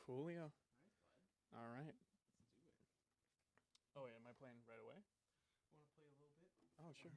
Coolio. All right. Oh, wait, am I playing right away? Want to play a little bit? Oh, sure.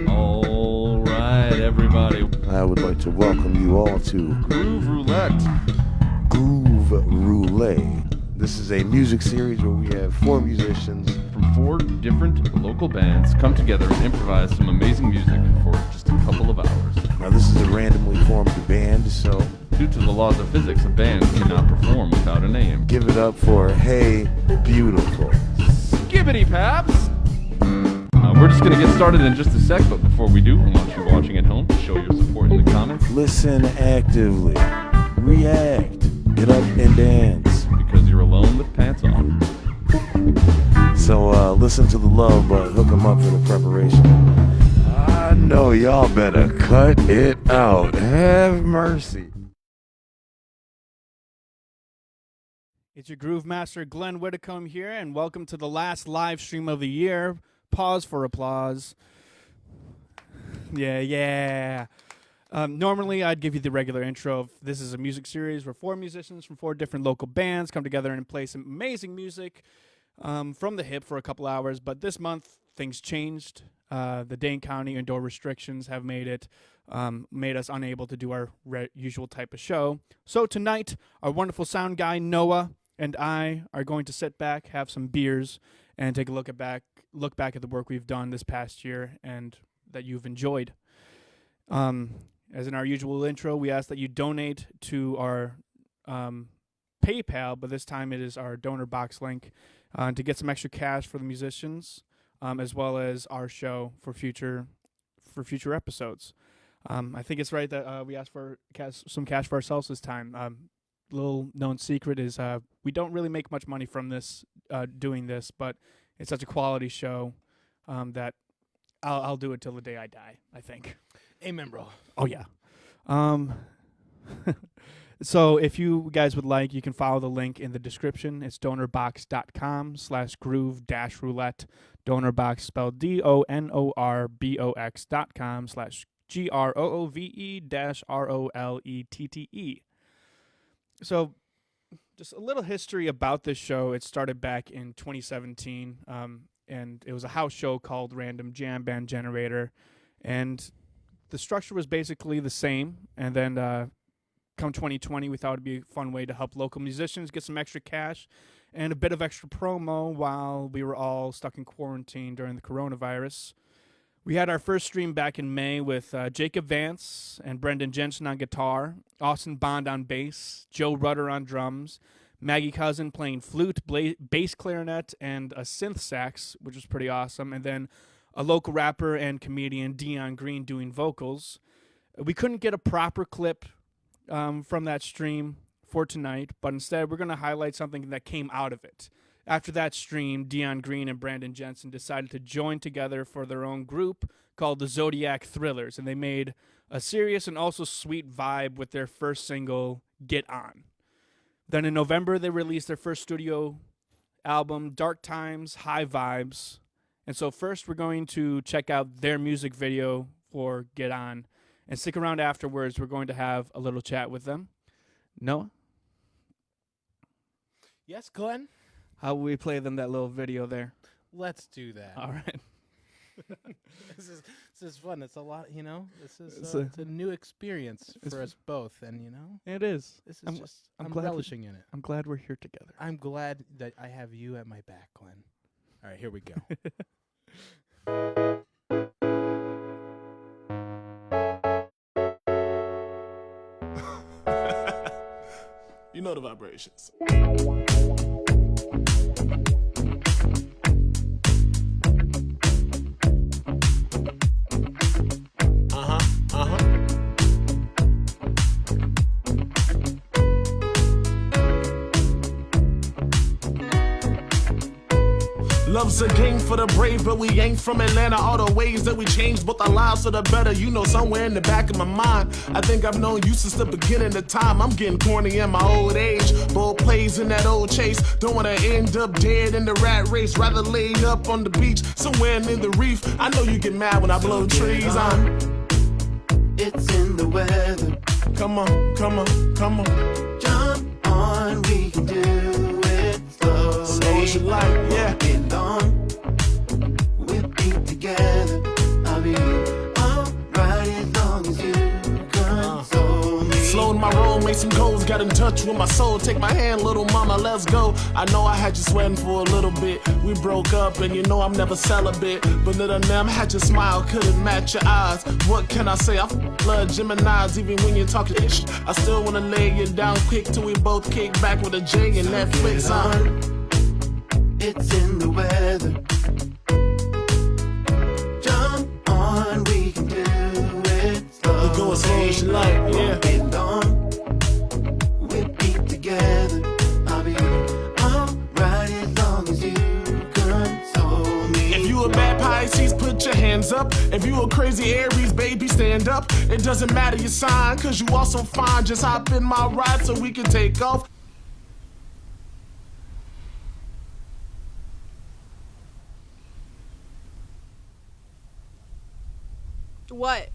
All right, everybody. I would like to welcome you all to Groove Roulette. Groove Roulette. This is a music series where we have 4 musicians From 4 different local bands come together and improvise some amazing music for just a couple of hours. Now this is a randomly formed band, so Due to the laws of physics, a band cannot perform without a name. give it up for Hey Beautiful. Skibbity Paps! We're just going to get started in just a sec, but before we do, I want you watching at home to show your support in the comments. Listen actively, react, get up and dance. Because you're alone with pants on. So listen to the love, but hook 'em up for the preparation. I know y'all better cut it out. Have mercy. It's your Groove Master, Glenn Whitcomb here, and welcome to the last live stream of the year. Pause for applause. Yeah. Normally, I'd give you the regular intro of this is a music series where 4 musicians from 4 different local bands come together and play some amazing music from the hip for a couple hours. But this month, things changed. The Dane County indoor restrictions have made us unable to do our usual type of show. So tonight, our wonderful sound guy, Noah, and I are going to sit back, have some beers, and take a look back at the work we've done this past year and that you've enjoyed. As in our usual intro, we ask that you donate to our PayPal, but this time it is our donor box link to get some extra cash for the musicians, as well as our show for future episodes. I think it's right that we ask for some cash for ourselves this time. Little known secret is we don't really make much money from this doing this, but it's such a quality show that I'll do it till the day I die, I think. Amen, bro. Oh, yeah. So if you guys would like, you can follow the link in the description. It's donorbox.com/groove-roulette. Donorbox spelled DONORBOX.com/GROOVE-ROLETTE. So just a little history about this show. It started back in 2017, and it was a house show called Random Jam Band Generator, and the structure was basically the same. And then come 2020, we thought it'd be a fun way to help local musicians get some extra cash and a bit of extra promo while we were all stuck in quarantine during the coronavirus. We had our first stream back in May with Jacob Vance and Brendan Jensen on guitar, Austin Bond on bass, Joe Rudder on drums, Maggie Cousin playing flute, bass clarinet, and a synth sax, which was pretty awesome, and then a local rapper and comedian, Dion Green, doing vocals. We couldn't get a proper clip from that stream for tonight, but instead we're going to highlight something that came out of it. After that stream, Dion Green and Brandon Jensen decided to join together for their own group called the Zodiac Thrillers, and they made a serious and also sweet vibe with their first single, Get On. Then in November, they released their first studio album, Dark Times, High Vibes. And so first we're going to check out their music video for Get On, and stick around afterwards. We're going to have a little chat with them. Noah? Yes, Glenn? How will we play them that little video there? Let's do that. All right. This This is fun. It's a lot, you know. This is It's it's a new experience it's for us both, and you know, It is. this is I'm- just I'm I'm glad we- relishing in it. I'm glad we're here together. I'm glad that I have you at my back, Glenn. All right, here we go. You know the vibrations. Love's a game for the brave, but we ain't from Atlanta. All the ways that we changed both our lives for the better. You know, somewhere in the back of my mind, I think I've known you since the beginning of time. I'm getting corny in my old age. Bold plays in that old chase. Don't wanna end up dead in the rat race. Rather lay up on the beach, somewhere near the reef. I know you get mad when I blow trees on. It's in the weather. Come on, come on, come on. Jump on, we can do it slowly. Slow as you like, yeah. Get on, we'll be together. I'll be alright as long as you console me. Slowed my roll, made some goals, got in touch with my soul. Take my hand, little mama, let's go. I know I had you sweating for a little bit. We broke up, and you know I'm never celibate. But little them had your smile, couldn't match your eyes. What can I say? I blood Geminis, even when you're talking ish. I still wanna lay you down quick till we both kick back with a J and Netflix Get on, it's in the weather. Jump on, we can do it slowly. We go as slow as you like, yeah. Get on, we'll be together. I'll be alright as long as you console me. If you a bad Pisces, put your hands up. If you a crazy Aries, baby, stand up. It doesn't matter your sign, cause you also fine. Just hop in my ride so we can take off. What?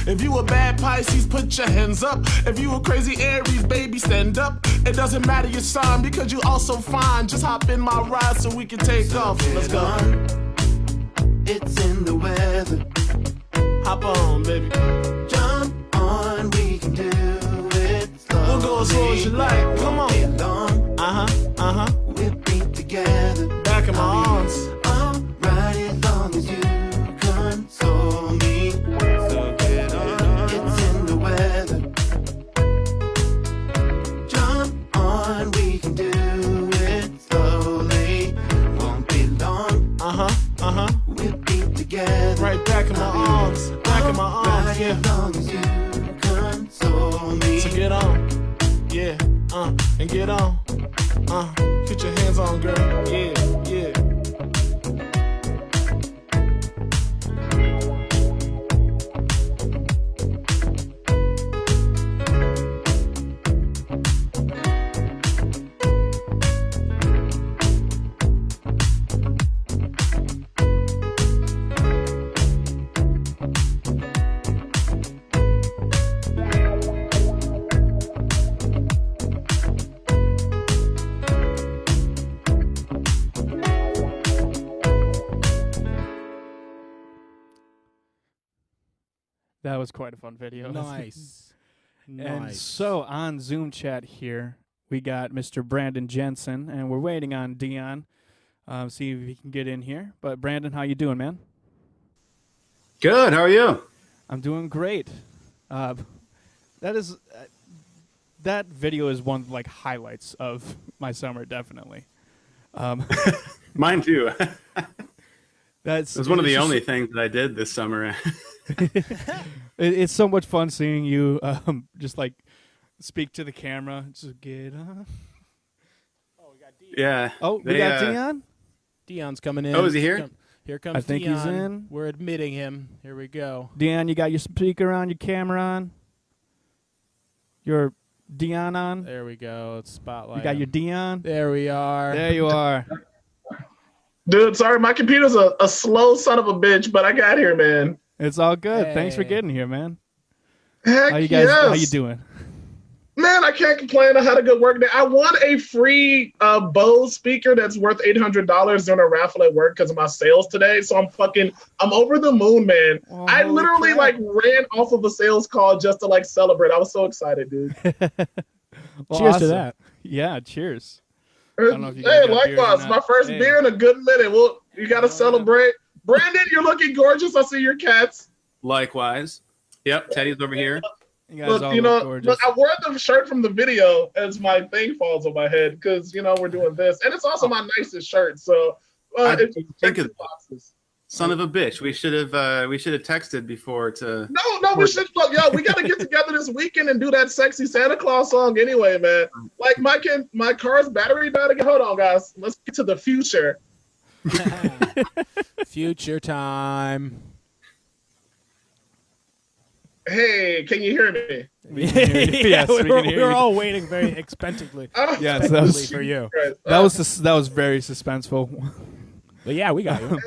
If you a bad Pisces, put your hands up. If you a crazy Aries, baby, stand up. It doesn't matter your sign because you also fine. Just hop in my ride so we can take off. Let's go. It's in the weather. Hop on, baby. Jump on, we can do it slowly. We'll go as slow as you like. Come on. Get on, Uh-huh. we'll be together. Back in my arms. Alright as long as you console me. So get on. It's in the weather. Jump on, we can do it slowly. Won't be long, Uh-huh. we'll be together. Right back in my arms. Back in my arms, Alright yeah. as long as you console me. So get on. Yeah, and get on. Put your hands on, girl. Yeah. That was quite a fun video. Nice. And Nice. so on Zoom chat here, we got Mr. Brandon Jensen, and we're waiting on Dion. See if he can get in here. But Brandon, how you doing, man? Good. How are you? I'm doing great. That video is one of like highlights of my summer, definitely. Mine too. That's It was one of it's the just- only things that I did this summer. It's so much fun seeing you just like speak to the camera. Just get on. Yeah. Oh, we They, got Dion. Dion's coming in. Oh, is he here? Here comes I think Dion. he's in. We're admitting him. Here we go. Dion, you got your speaker on, your camera on. Your Dion on. There we go. It's spotlight. You got your him. Dion. There we are. There you are. Dude, sorry, my computer's a slow son of a bitch, but I got here, man. It's all good. Thanks for Hey. getting here, man. Heck How you guys? yes. How you doing? Man, I can't complain. I had a good work day. I won a free Bose speaker that's worth $800 during a raffle at work because of my sales today. So I'm over the moon, man. Oh, I holy literally crap. ran off of a sales call just to celebrate. I was so excited, dude. Well, Cheers to awesome. that. Yeah, cheers. don't know if you guys Hey, got beers or likewise. not. My first Hey. beer in a good minute. Well, you got to celebrate. Brandon, you're looking gorgeous. I see your cats. Likewise. Yep, Teddy's over here. You guys all Look, look gorgeous. look, I wore the shirt from the video as my thing falls on my head because, we're doing this. And it's also my nicest shirt. So, I it's didn't think of that. boxes. Son of a bitch. We should have texted before to. No, we should. Look, yo, we got to get together this weekend and do that sexy Santa Claus song anyway, man. Like, my car's battery died again. Hold on, guys. Let's get to the future. Future time. Hey, can you hear me? Yes, we can hear we're you. all waiting very expectantly. Yes, that was- for you. That was very suspenseful. But yeah, we got you.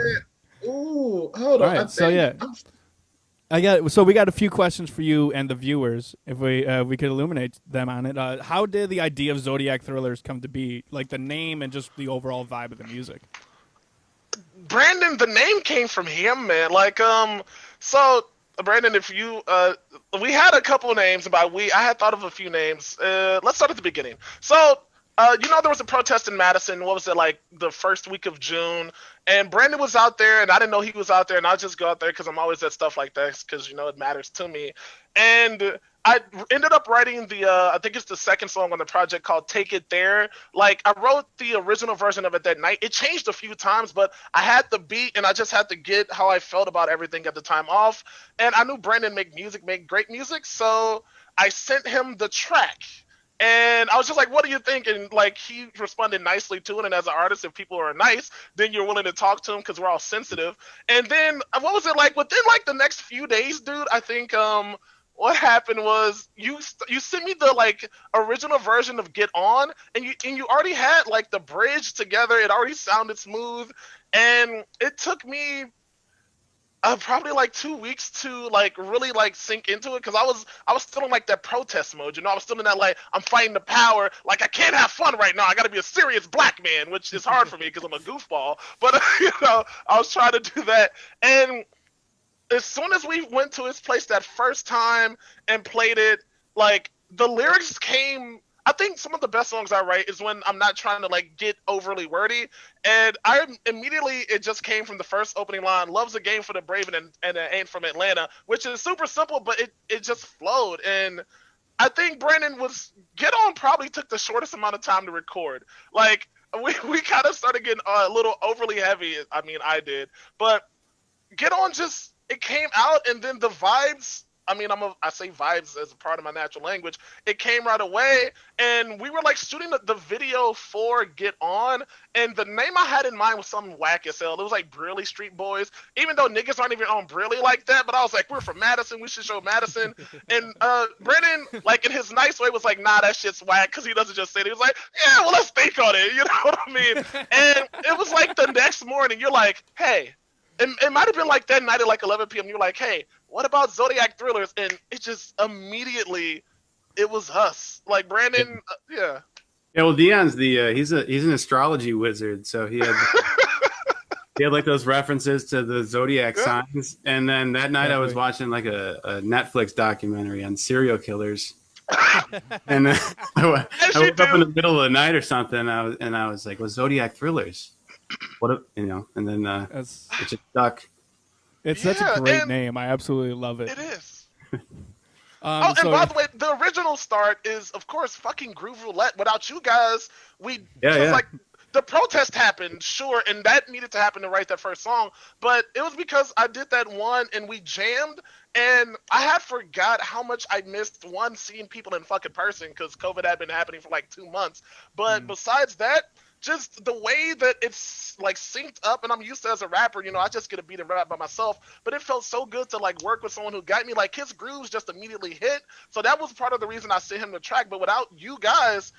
Ooh, hold on. All right, so yeah. We got a few questions for you and the viewers. If we could illuminate them on it. How did the idea of Zodiac Thrillers come to be? Like the name and just the overall vibe of the music. Brandon, the name came from him, man. So Brandon, if you we had a couple of names, and I had thought of a few names. Let's start at the beginning. So there was a protest in Madison. What was it, like the first week of June? And Brandon was out there, and I didn't know he was out there, and I just go out there because I'm always at stuff like this because it matters to me. And I ended up writing I think it's the second song on the project called Take It There. Like, I wrote the original version of it that night. It changed a few times, but I had the beat, and I just had to get how I felt about everything at the time off. And I knew Brandon made great music, so I sent him the track. And I was just like, what do you think? And like, he responded nicely to it. And as an artist, if people are nice, then you're willing to talk to them because we're all sensitive. And then what was it like within like the next few days, dude? I think what happened was you sent me the like original version of Get On, and you already had like the bridge together. It already sounded smooth, and it took me probably like 2 weeks to like really like sink into it because I was still in like that protest mode. I was still in that like I'm fighting the power. Like, I can't have fun right now. I got to be a serious black man, which is hard for me because I'm a goofball. But I was trying to do that, and as soon as we went to his place that first time and played it, like the lyrics came. I think some of the best songs I write is when I'm not trying to like get overly wordy, and it just came from the first opening line. Love's a game for the brave and it ain't from Atlanta, which is super simple, but it just flowed. And I think Get On probably took the shortest amount of time to record. Like, we kind of started getting a little overly heavy. I mean, I did, but Get On it came out, and then the vibes. I mean, I say vibes as a part of my natural language. It came right away, and we were like shooting the video for Get On, and the name I had in mind was something whack as hell. It was like Briley Street Boys, even though niggas aren't even on Briley like that. But I was like, we're from Madison, we should show Madison. And Brennan, like in his nice way, was like, nah, that shit's whack, because he doesn't just say it. He was like, yeah, well, let's think on it. You know what I mean? And it was like the next morning, you're like, hey. It might have been like that night at like 11 p.m. You're like, hey, what about Zodiac Thrillers? And it just immediately, it was us. Like, Brandon, yeah. Yeah, well, Dion's he's an astrology wizard, so he had like those references to the zodiac signs. And then that night I was watching like a Netflix documentary on serial killers. And I woke up in the middle of the night or something, and I was like, well, Zodiac Thrillers. And then it's just stuck. It's such a great name. I absolutely love it. It is. And by the way, the original start is, of course, fucking Groove Roulette. Without you guys, like the protest happened, sure, and that needed to happen to write that first song. But it was because I did that one, and we jammed, and I had forgot how much I missed seeing people in fucking person because COVID had been happening for like 2 months. But besides that, just the way that it's like synced up, and I'm used to as a rapper, I just get a beat and rap by myself, but it felt so good to like work with someone who got me, like his grooves just immediately hit. So that was part of the reason I sent him the track. But without you guys,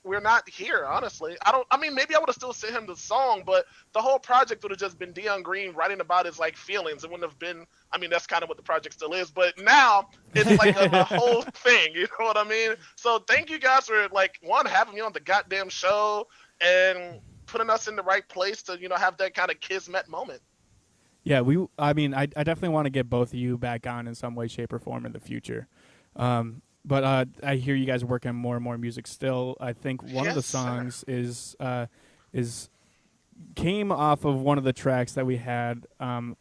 we're not here, honestly. I mean, maybe I would have still sent him the song, but the whole project would have just been Dion Green writing about his like feelings. It wouldn't have been, I mean, that's kind of what the project still is, but now it's like a whole thing, you know what I mean? So thank you guys for like, one, having me on the goddamn show and putting us in the right place to, you know, have that kind of kismet moment. Yeah, I definitely want to get both of you back on in some way, shape, or form in the future. But I hear you guys working on more and more music still. I think one of the songs is came off of one of the tracks that we had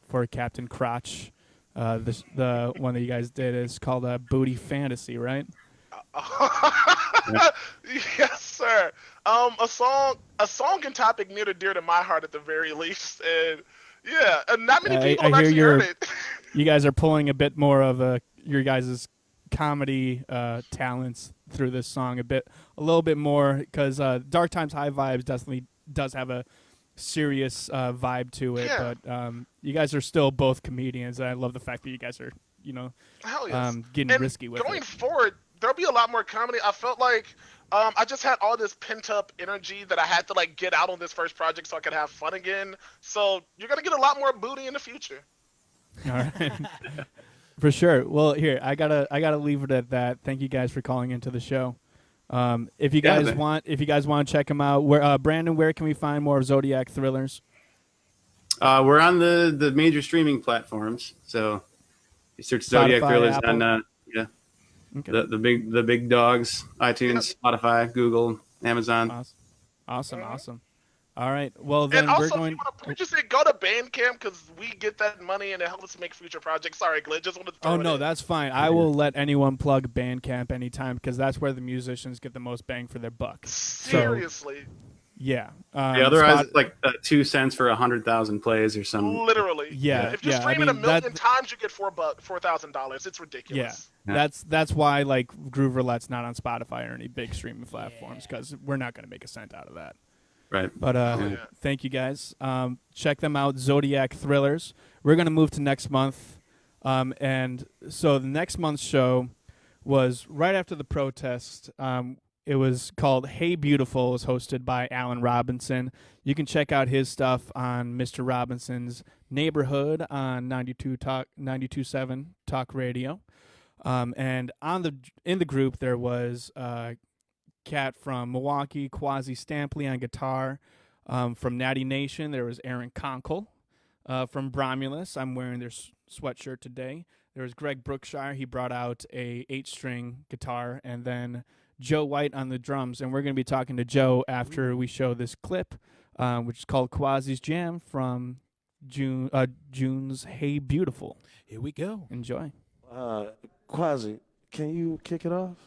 for Captain Crotch. The one that you guys did is called Booty Fantasy, right? Yes, sir. A song and topic near and dear to my heart at the very least, and yeah, and not many people have actually heard it. You guys are pulling a bit more of your guys' comedy talents through this song a little bit more, because Dark Times High Vibes definitely does have a serious vibe to it, but you guys are still both comedians, and I love the fact that you guys are, you know, hell yes. Getting risky with it. Going forward, there'll be a lot more comedy. I felt like I just had all this pent up energy that I had to like get out on this first project so I could have fun again. So you're gonna get a lot more booty in the future. All right. For sure. Well, here I gotta leave it at that. Thank you guys for calling into the show. If you guys want to check them out, Brandon, where can we find more of Zodiac Thrillers? We're on the major streaming platforms. So you search Zodiac Spotify, Thrillers Apple. on Okay. the big dogs, iTunes, Spotify, Google, Amazon. Awesome. All right. Well, then and also, we're going. If you want to purchase it, go to Bandcamp because we get that money and it helps us make future projects. Sorry, Glenn. Just wanted to throw it in. That's fine. I will let anyone plug Bandcamp anytime because that's where the musicians get the most bang for their buck. Seriously. So, yeah. Otherwise, it's like 2 cents for 100,000 plays or something. Literally. Yeah. If you're streaming a million times, you get $4,000. It's ridiculous. Yeah. That's why like Groove Roulette's not on Spotify or any big streaming platforms because we're not going to make a cent out of that. Right. But thank you guys. Check them out, Zodiac Thrillers. We're going to move to next month. And so the next month's show was right after the protest. It was called Hey Beautiful. It was hosted by Alan Robinson. You can check out his stuff on Mr. Robinson's Neighborhood on 92.7 Talk Radio. And in the group there was Kat from Milwaukee, Quasi Stampley on guitar. From Natty Nation, there was Aaron Conkle. From Brahmulus, I'm wearing their sweatshirt today. There was Greg Brookshire. He brought out a 8-string guitar. And then Joe White on the drums. And we're going to be talking to Joe after we show this clip, which is called Quasi's Jam from June's Hey Beautiful. Here we go. Enjoy. Quasi, can you kick it off?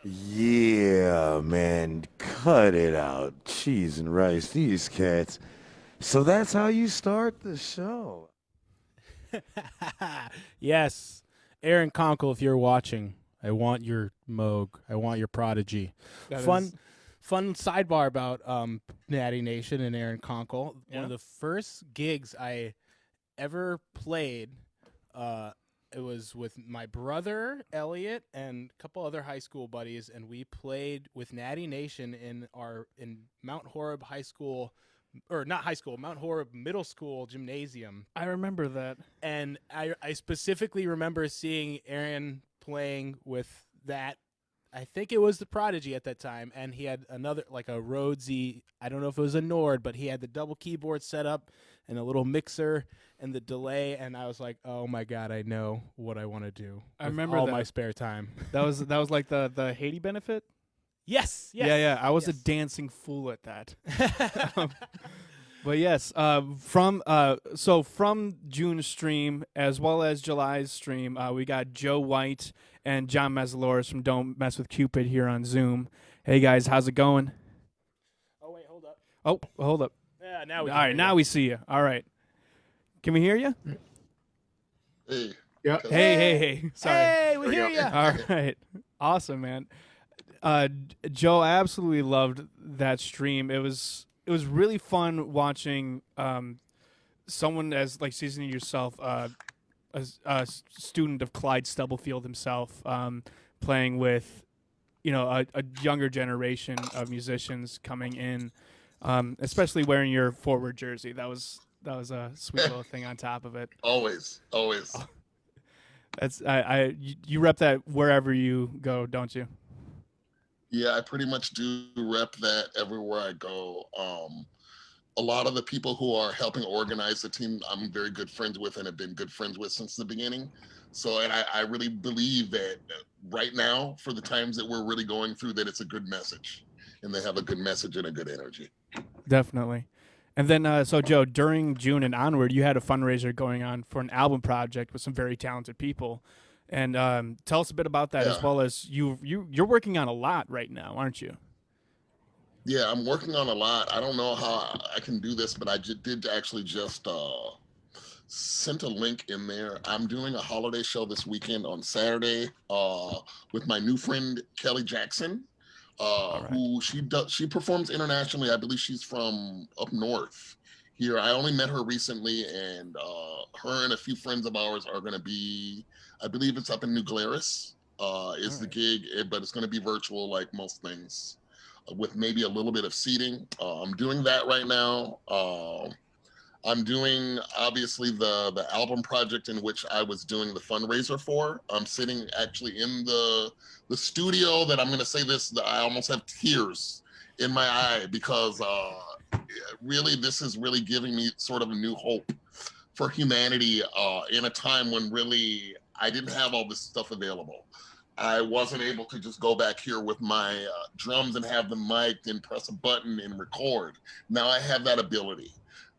Yeah, man, cut it out. Cheese and rice, these cats. So that's how you start the show. Yes. Aaron Conkle, if you're watching, I want your Moog. I want your Prodigy. That Fun is- fun sidebar about Natty Nation and Aaron Conkle. Yeah. One of the first gigs I ever played, it was with my brother Elliott and a couple other high school buddies, and we played with Natty Nation in Mount Horeb High School, or not high school, Mount Horeb Middle School gymnasium. I remember that. And I specifically remember seeing Aaron playing with that. I think it was the Prodigy at that time, and he had another, like a Rhodesy, I don't know if it was a Nord, but he had the double keyboard set up and a little mixer and the delay, and I was like, oh my God, I know what I want to do. I with remember all that. my spare time. That was like the Haiti benefit. Yes. Yeah. I was a yes. dancing fool at that. But yes, from June's stream as well as July's stream, we got Joe White and John Mesloris from Don't Mess with Cupid here on Zoom. Hey guys, how's it going? Oh wait, hold up. Oh, hold up. Yeah, now we. All right, now we see you. All right, can we hear you? Hey. Yeah. Hey. Sorry. Hey, we hear you. All right, awesome, man. Joe, I absolutely loved that stream. It was really fun watching someone as like seasoning yourself, a student of Clyde Stubblefield himself, playing with, a younger generation of musicians coming in, especially wearing your forward jersey. That was a sweet little thing on top of it. Always. That's you rep that wherever you go, don't you? Yeah, I pretty much do rep that everywhere I go. A lot of the people who are helping organize the team, I'm very good friends with and have been good friends with since the beginning. So, and I really believe that right now, for the times that we're really going through, that it's a good message, and they have a good message and a good energy. Definitely. And then, so Joe, during June and onward, you had a fundraiser going on for an album project with some very talented people. And tell us a bit about that, as well as you're working on a lot right now, aren't you? Yeah, I'm working on a lot. I don't know how I can do this, but I did actually just sent a link in there. I'm doing a holiday show this weekend on Saturday with my new friend Kelly Jackson, who she performs internationally. I believe she's from up north here. I only met her recently, and her and a few friends of ours are going to be, I believe it's up in New Glarus is the gig, but it's going to be virtual like most things, with maybe a little bit of seating. I'm doing that right now. I'm doing, obviously, the album project in which I was doing the fundraiser for. I'm sitting actually in the studio that I'm going to say this, I almost have tears in my eye, because really this is really giving me sort of a new hope for humanity in a time when really I didn't have all this stuff available. I wasn't able to just go back here with my drums and have them mic'd and press a button and record. Now I have that ability.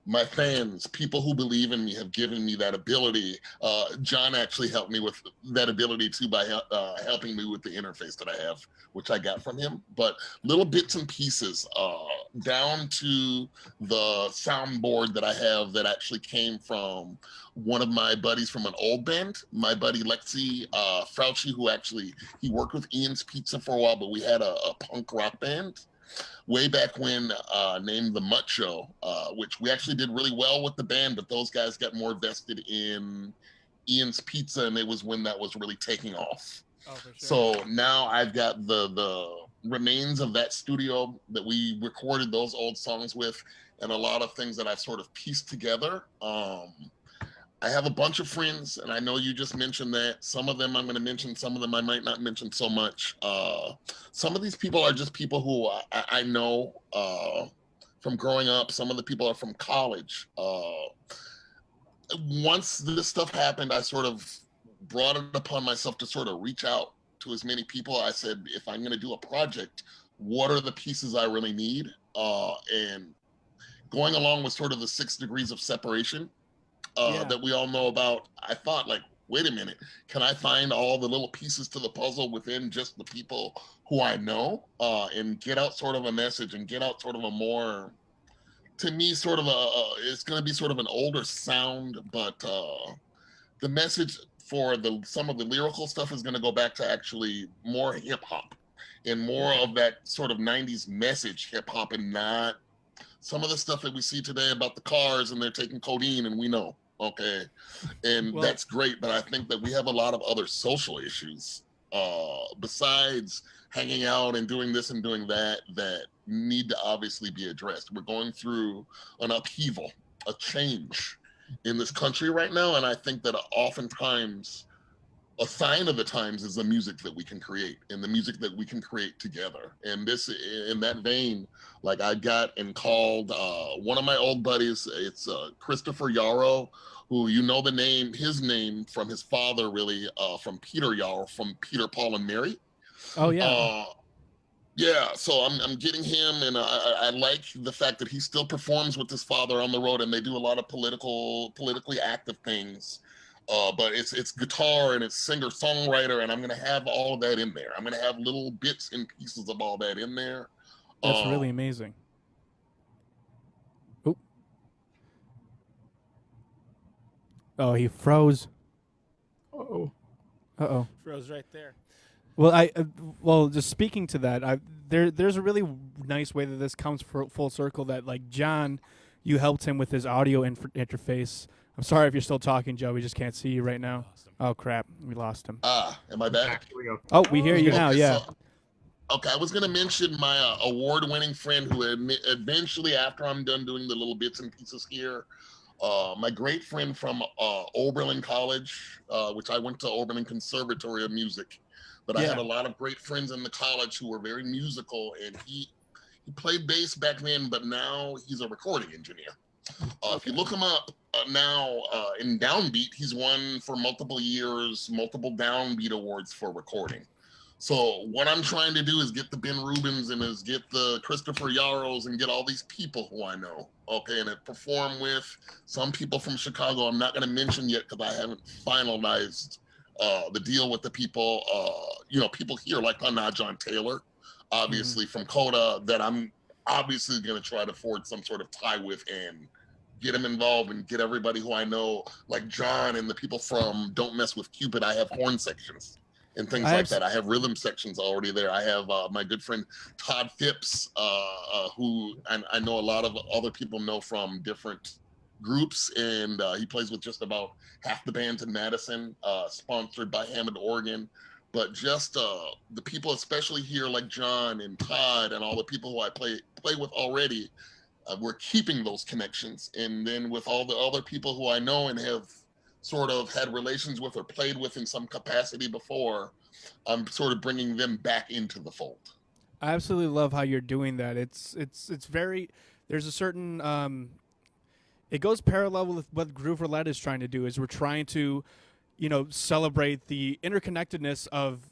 My fans, people who believe in me, have given me that ability. John actually helped me with that ability too by helping me with the interface that I have, which I got from him. But little bits and pieces, down to the soundboard that I have that actually came from one of my buddies from an old band, my buddy Lexi Frauchi, who actually, he worked with Ian's Pizza for a while, but we had a punk rock band way back when, named The Mutt Show, which we actually did really well with the band, but those guys got more vested in Ian's Pizza, and it was when that was really taking off. Oh, for sure. So now I've got the remains of that studio that we recorded those old songs with, and a lot of things that I've sort of pieced together. I have a bunch of friends, and I know you just mentioned that. Some of them I'm going to mention, some of them I might not mention so much. Some of these people are just people who I know from growing up. Some of the people are from college. Once this stuff happened, I sort of brought it upon myself to sort of reach out to as many people. I said, if I'm going to do a project, what are the pieces I really need? And going along with sort of the 6 degrees of separation that we all know about, I thought, like, wait a minute, can I find all the little pieces to the puzzle within just the people who I know, and get out sort of a message and get out sort of a more, to me, sort of it's going to be sort of an older sound, but the message for some of the lyrical stuff is going to go back to actually more hip hop and more of that sort of 90s message hip hop, and not some of the stuff that we see today about the cars and they're taking codeine and we know, okay, and that's great, but I think that we have a lot of other social issues besides hanging out and doing this and doing that need to obviously be addressed. We're going through an upheaval, a change in this country right now, and I think that oftentimes a sign of the times is the music that we can create and the music that we can create together. And this, in that vein, like I got and called one of my old buddies, it's Christopher Yarrow, who you know his name from his father, really, from Peter Yarrow, from Peter, Paul, and Mary. Oh, yeah. Yeah, so I'm getting him, and I like the fact that he still performs with his father on the road, and they do a lot of politically active things. But it's guitar and it's singer-songwriter, and I'm going to have all of that in there. I'm going to have little bits and pieces of all that in there. That's really amazing. Oop. Oh, he froze. Uh-oh. Uh-oh. Froze right there. Well, just speaking to that, there's a really nice way that this comes full circle. That like John, you helped him with his audio interface. I'm sorry if you're still talking, Joe. We just can't see you right now. Oh crap, we lost him. Am I back? Oh, we hear you now. Yeah. So, okay, I was going to mention my award-winning friend who eventually, after I'm done doing the little bits and pieces here, my great friend from Oberlin College, which I went to Oberlin Conservatory of Music. But I had a lot of great friends in the college who were very musical, and he played bass back then, but now he's a recording engineer. If you look him up now in Downbeat, he's won for multiple years, multiple Downbeat awards for recording. So what I'm trying to do is get the Ben Rubins and is get the Christopher Yarrows and get all these people who I know, okay, and perform with some people from Chicago. I'm not going to mention yet because I haven't finalized the deal with the people, people here like John Taylor, obviously from Coda, that I'm obviously going to try to forge some sort of tie with and get him involved and get everybody who I know, like John and the people from Don't Mess with Cupid. I have horn sections and things like that. I have rhythm sections already there. I have my good friend Todd Phipps, who I know a lot of other people know from different groups, and he plays with just about half the bands in Madison, sponsored by Hammond, Oregon. But just the people, especially here, like John and Todd and all the people who I play with already, we're keeping those connections. And then with all the other people who I know and have sort of had relations with or played with in some capacity before, I'm sort of bringing them back into the fold. I absolutely love how you're doing that. It's very, there's a certain, it goes parallel with what Groove Roulette is trying to do. Is we're trying to, celebrate the interconnectedness of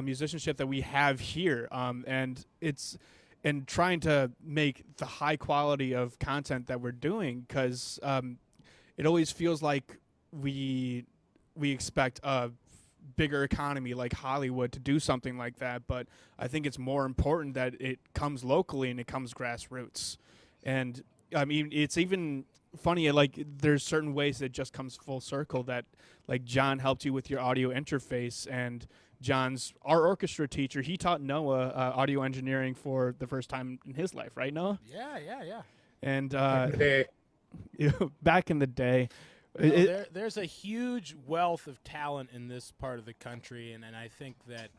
musicianship that we have here, and trying to make the high quality of content that we're doing, because it always feels like we expect a bigger economy like Hollywood to do something like that, but I think it's more important that it comes locally and it comes grassroots. And I mean, it's even funny, like there's certain ways that it just comes full circle, that like John helped you with your audio interface, and John's our orchestra teacher. He taught Noah audio engineering for the first time in his life, right, Noah? Yeah. And back in the day. There's a huge wealth of talent in this part of the country, and I think that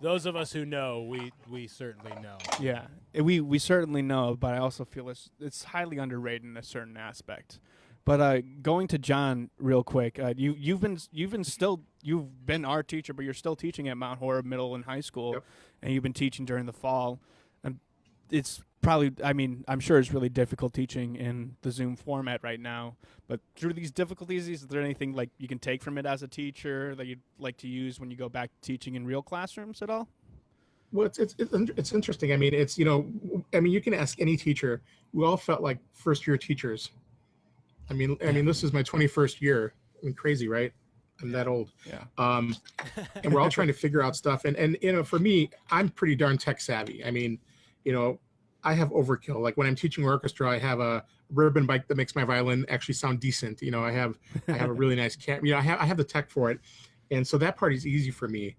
those of us who know, we certainly know. Yeah, we certainly know, but I also feel it's highly underrated in a certain aspect. But going to John real quick, you've been our teacher, but you're still teaching at Mount Horeb Middle and High School, and you've been teaching during the fall, and it's probably, I'm sure it's really difficult teaching in the Zoom format right now, but through these difficulties, is there anything like you can take from it as a teacher that you'd like to use when you go back to teaching in real classrooms at all? Well, it's interesting. I mean, you can ask any teacher. We all felt like first year teachers. I mean, this is my 21st year. I mean, crazy, right? I'm that old. Yeah. And we're all trying to figure out stuff. And you know, for me, I'm pretty darn tech savvy. I mean, you know, I have overkill. Like when I'm teaching orchestra, I have a ribbon bike that makes my violin actually sound decent. You know, I have a really nice camera. You know, I have the tech for it, and so that part is easy for me.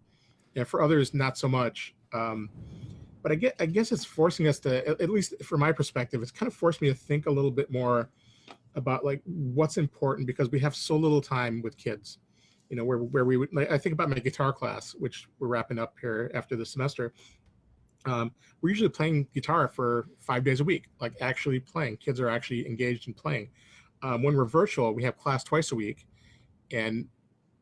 And for others, not so much. But I guess it's forcing us to, at least from my perspective, it's kind of forced me to think a little bit more about like what's important, because we have so little time with kids. You know, where we would, like, I think about my guitar class, which we're wrapping up here after the semester. We're usually playing guitar for 5 days a week, like actually playing. Kids are actually engaged in playing. When we're virtual, we have class twice a week, and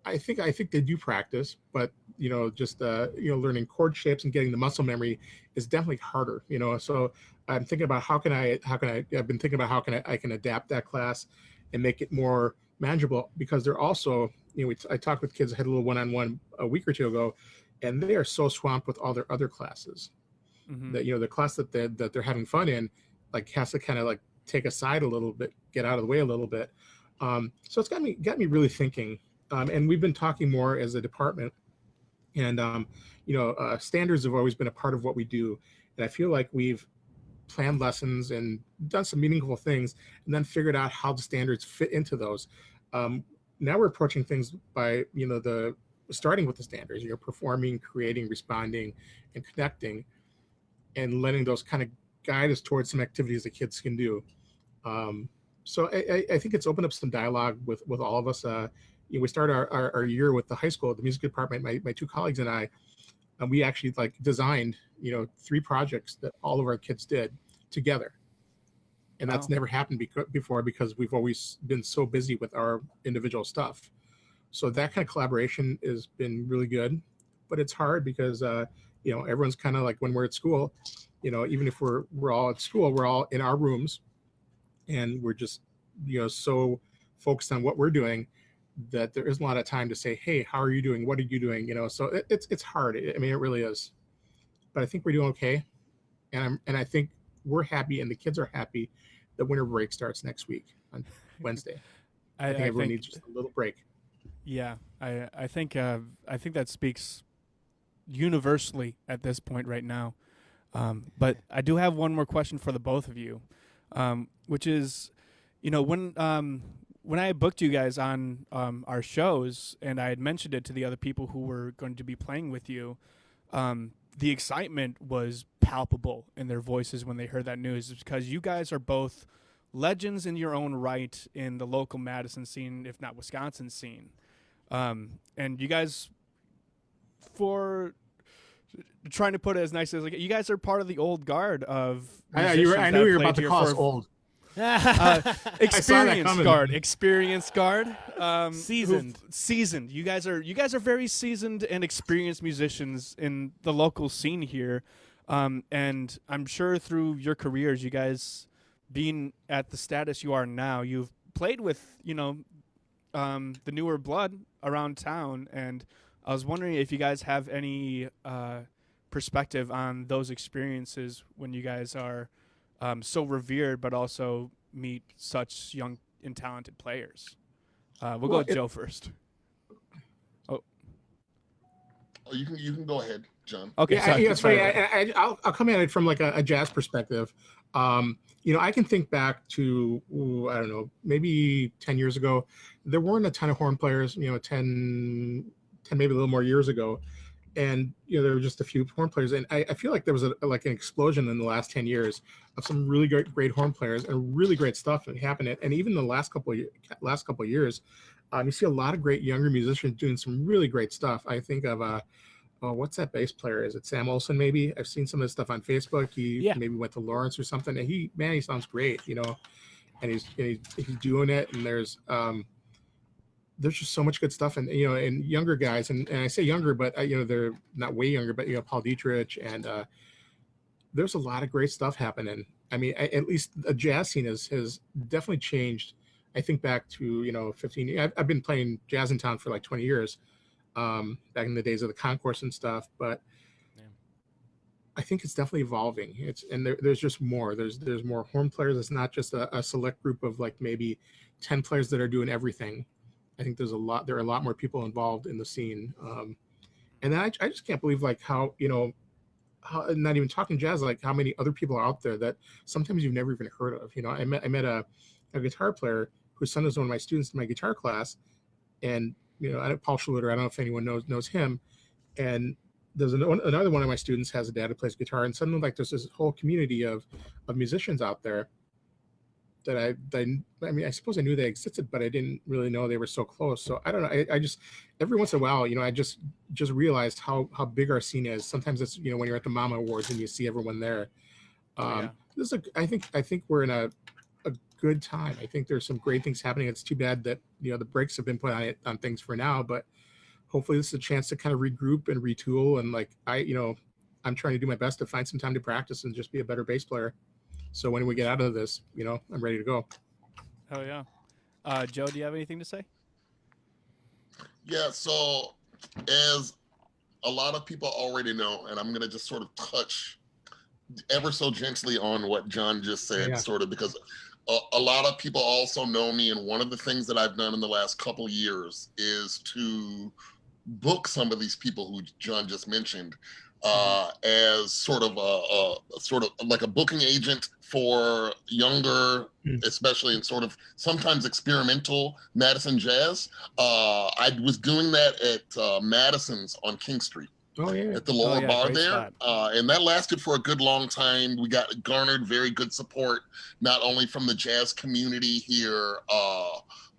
I think they do practice, but you know, just you know, learning chord shapes and getting the muscle memory is definitely harder. You know, so I'm thinking about how can I I've been thinking about how can I can adapt that class and make it more manageable, because they're also, you know, I talked with kids. I had a little one-on-one a week or two ago, and they are so swamped with all their other classes that, you know, the class that they're having fun in, like, has to kind of like take aside a little bit, get out of the way a little bit. So it's got me really thinking. And we've been talking more as a department, and you know, standards have always been a part of what we do, and I feel like we've planned lessons and done some meaningful things, and then figured out how the standards fit into those. Now we're approaching things by, you know, starting with the standards, you know, performing, creating, responding, and connecting, and letting those kind of guide us towards some activities that kids can do. So I think it's opened up some dialogue with all of us. You know, we started our year with the high school, the music department, my two colleagues and I, and we actually like designed, you know, 3 projects that all of our kids did together. And that's never happened before, because we've always been so busy with our individual stuff. So that kind of collaboration has been really good, but it's hard because, you know, everyone's kind of like, when we're at school, you know, even if we're all at school, we're all in our rooms, and we're just, you know, so focused on what we're doing that there isn't a lot of time to say, hey, how are you doing? What are you doing? You know, so it's hard. I mean, it really is. But I think we're doing okay. And I think we're happy, and the kids are happy that winter break starts next week on Wednesday. I think everyone needs just a little break. Yeah, I think that speaks universally at this point right now. But I do have one more question for the both of you, which is, you know, when I booked you guys on our shows, and I had mentioned it to the other people who were going to be playing with you, the excitement was palpable in their voices when they heard that news, because you guys are both legends in your own right in the local Madison scene, if not Wisconsin scene. And you guys, for trying to put it as nice as, like, you guys are part of the old guard of I knew you were about to call us old. Experienced guard, seasoned. You guys are very seasoned and experienced musicians in the local scene here, and I'm sure through your careers, you guys being at the status you are now, you've played with, you know, the newer blood around town, and I was wondering if you guys have any perspective on those experiences when you guys are so revered, but also meet such young and talented players. We'll go with Joe first. Oh, you can go ahead, John. Okay, yeah, sorry. I'll come at it from like a jazz perspective. You know, I can think back to, I don't know, maybe 10 years ago, there weren't a ton of horn players. You know, 10 maybe a little more years ago. And, you know, there were just a few horn players. And I feel like there was like an explosion in the last 10 years of some really great horn players and really great stuff that happened. And even the last couple of years, you see a lot of great younger musicians doing some really great stuff. I think of, what's that bass player? Is it Sam Olsen maybe? I've seen some of his stuff on Facebook. He maybe went to Lawrence or something. And he sounds great, you know, and he's doing it. And there's just so much good stuff, and you know, and younger guys, and I say younger, but you know, they're not way younger, but you know, Paul Dietrich, and there's a lot of great stuff happening. I mean, at least the jazz scene has definitely changed. I think back to, you know, 15 years. I've been playing jazz in town for like 20 years, back in the days of the concourse and stuff, but I think it's definitely evolving. There's just more. There's more horn players. It's not just a select group of like maybe 10 players that are doing everything. I think there are a lot more people involved in the scene. And then I just can't believe like how, how, not even talking jazz, like how many other people are out there that sometimes you've never even heard of. I met a guitar player whose son is one of my students in my guitar class, and Paul Schluter, I don't know if anyone knows him, and there's another one of my students has a dad who plays guitar, and suddenly like there's this whole community of musicians out there that I mean, I suppose I knew they existed, but I didn't really know they were so close. So I don't know. I just, every once in a while, I just realized how big our scene is. Sometimes it's, when you're at the Mama Awards and you see everyone there. This is I think we're in a good time. I think there's some great things happening. It's too bad that, the brakes have been put on things for now, but hopefully this is a chance to kind of regroup and retool. And like, I'm trying to do my best to find some time to practice and just be a better bass player. So when we get out of this, I'm ready to go. Oh yeah. Joe, do you have anything to say? Yeah, so as a lot of people already know, and I'm going to just sort of touch ever so gently on what John just said, sort of, because a lot of people also know me, and one of the things that I've done in the last couple of years is to book some of these people who John just mentioned as sort of like a booking agent for younger, especially in sort of sometimes experimental Madison jazz. I was doing that at Madison's on King Street. Oh, yeah. At the lower bar there. And that lasted for a good long time. We garnered very good support, not only from the jazz community here,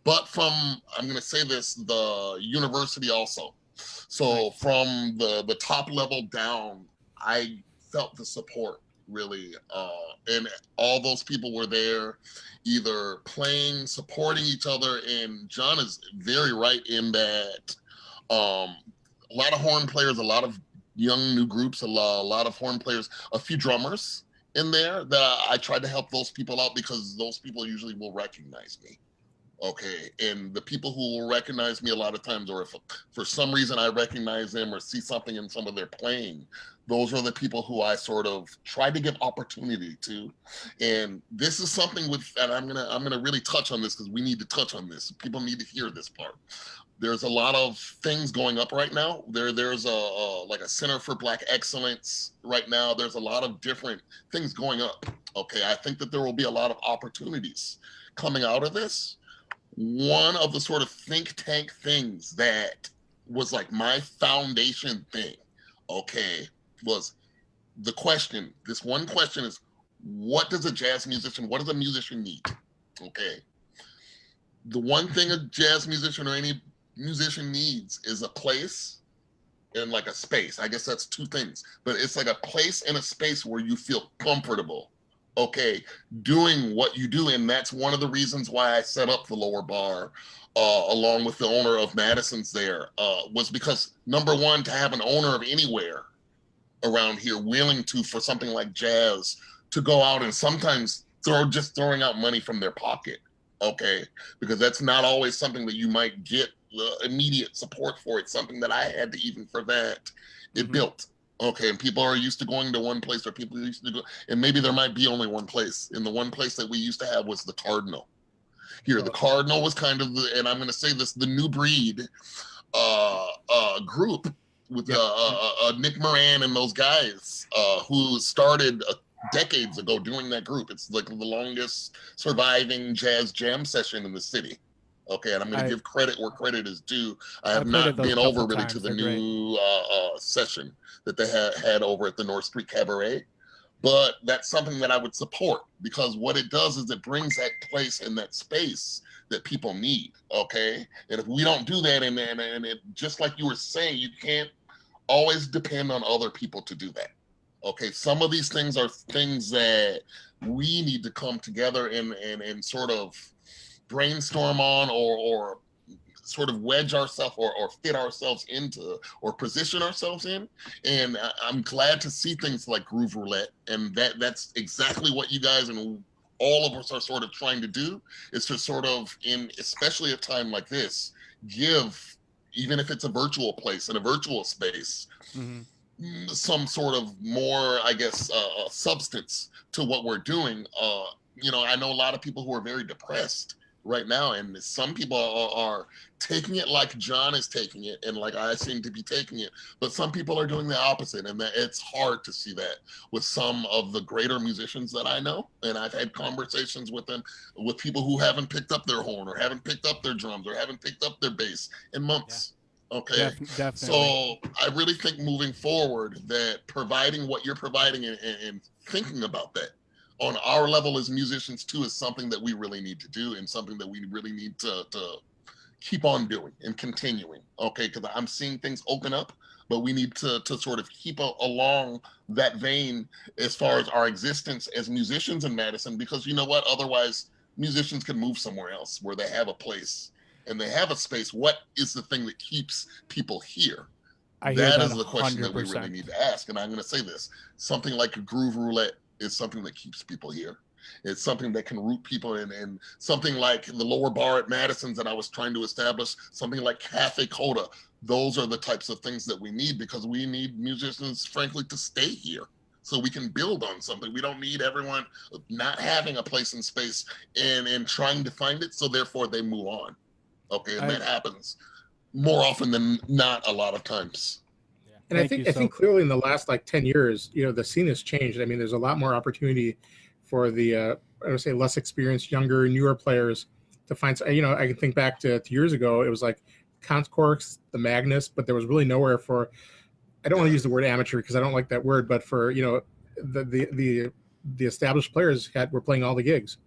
but from, I'm going to say this, the university also. So from the top level down, I felt the support really. And all those people were there either playing, supporting each other. And John is very right in that a lot of horn players, a lot of young new groups, a lot of horn players, a few drummers in there that I tried to help those people out, because those people usually will recognize me. Okay, and the people who will recognize me a lot of times, or if for some reason I recognize them or see something in some of their playing, those are the people who I sort of try to give opportunity to. And this is something and I'm gonna really touch on this, because we need to touch on this. People need to hear this part. There's a lot of things going up right now. There's like a Center for Black Excellence right now. There's a lot of different things going up. Okay, I think that there will be a lot of opportunities coming out of this. One of the sort of think tank things that was like my foundation thing, okay, was the question. This one question is, what does a musician need? Okay. The one thing a jazz musician or any musician needs is a place and like a space. I guess that's two things, but it's like a place and a space where you feel comfortable, okay, doing what you do. And that's one of the reasons why I set up the lower bar along with the owner of Madison's there, was because, number one, to have an owner of anywhere around here willing to, for something like jazz, to go out and sometimes throwing out money from their pocket, okay, because that's not always something that you might get immediate support for. It's something that I had to, even for that, it built. Okay, and people are used to going to one place, or people used to go, and maybe there might be only one place. And the one place that we used to have was the Cardinal. Here, the Cardinal was kind of and I'm going to say this, the new breed group with Nick Moran and those guys who started decades ago doing that group. It's like the longest surviving jazz jam session in the city. Okay, and I'm going to give credit where credit is due. I have not been over really to the new session that they had over at the North Street Cabaret, but that's something that I would support, because what it does is it brings that place and that space that people need, okay? And if we don't do that, and it, just like you were saying, you can't always depend on other people to do that, okay? Some of these things are things that we need to come together and sort of brainstorm on, or sort of wedge ourselves or fit ourselves into, or position ourselves in. And I'm glad to see things like Groove Roulette, and that's exactly what you guys and all of us are sort of trying to do, is to sort of, in especially a time like this, give, even if it's a virtual place and a virtual space, some sort of more, I guess, substance to what we're doing. I know a lot of people who are very depressed right now, and some people are taking it like John is taking it, and like I seem to be taking it, but some people are doing the opposite, and that it's hard to see that with some of the greater musicians that I know, and I've had conversations with them, with people who haven't picked up their horn or haven't picked up their drums or haven't picked up their bass in months. Okay, Definitely. so I really think moving forward that providing what you're providing and thinking about that on our level as musicians too is something that we really need to do, and something that we really need to keep on doing and continuing. Okay, because I'm seeing things open up, but we need to sort of keep along that vein as far as our existence as musicians in Madison, because you know what? Otherwise, musicians can move somewhere else where they have a place and they have a space. What is the thing that keeps people here? That is the question that we really need to ask. And I'm going to say this, something like Groove Roulette is something that keeps people here. It's something that can root people in, and something like the lower bar at Madison's that I was trying to establish, something like Cafe Coda. Those are the types of things that we need, because we need musicians, frankly, to stay here so we can build on something. We don't need everyone not having a place in space and trying to find it, so therefore they move on. Okay, and that happens more often than not a lot of times. And I think clearly in the last like 10 years, you know, the scene has changed. I mean, there's a lot more opportunity for the, I would say, less experienced, younger, newer players to find. You know, I can think back to years ago. It was like Concourse, the Magnus, but there was really nowhere for. I don't want to use the word amateur because I don't like that word, but for, you know, the established players were playing all the gigs.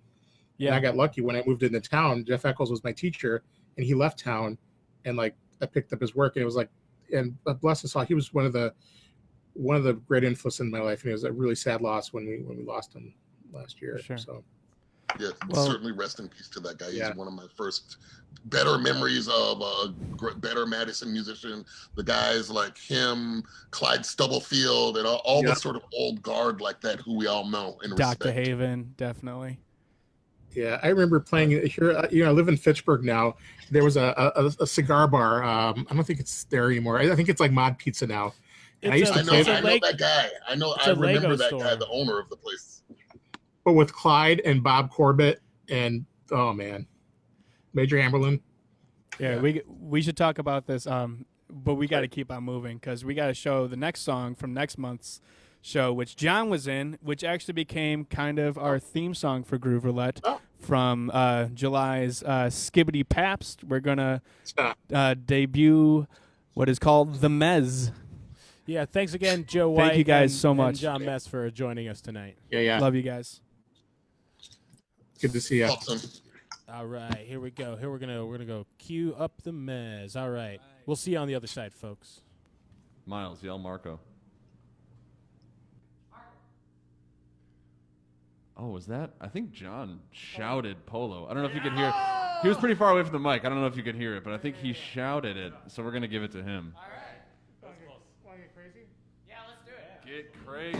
Yeah, and I got lucky when I moved into town. Jeff Eccles was my teacher, and he left town, and like I picked up his work, and it was like. And bless his soul, he was one of the great influences in my life, and it was a really sad loss when we lost him last year. Sure. So, yeah, certainly rest in peace to that guy. He's one of my first better memories of a better Madison musician. The guys like him, Clyde Stubblefield, and all the sort of old guard like that who we all know and respect. Dr. Haven, definitely. Yeah, I remember playing here. You know, I live in Fitchburg now. There was a cigar bar. I don't think it's there anymore. I think it's like Mod Pizza now. And I know that guy. I remember that guy, the owner of the place. But with Clyde and Bob Corbett and oh man, Major Hamberlin. Yeah, we should talk about this. But we got to keep on moving because we got to show the next song from next month's show, which John was in, which actually became kind of our theme song for Groove Roulette from July's Skibbity Pabst. We're going to debut what is called The Mez. Yeah, thanks again, Joe White. Thank you guys so much. And John Mess for joining us tonight. Yeah. Love you guys. Good to see you. Awesome. All right, here we go. We're gonna go cue up The Mez. All right. We'll see you on the other side, folks. Miles, yell Marco. Oh, was that? I think John shouted Polo. I don't know if you could hear. He was pretty far away from the mic. I don't know if you could hear it, but I think he shouted it. So we're going to give it to him. All right. Want to get crazy? Yeah, let's do it. Get crazy.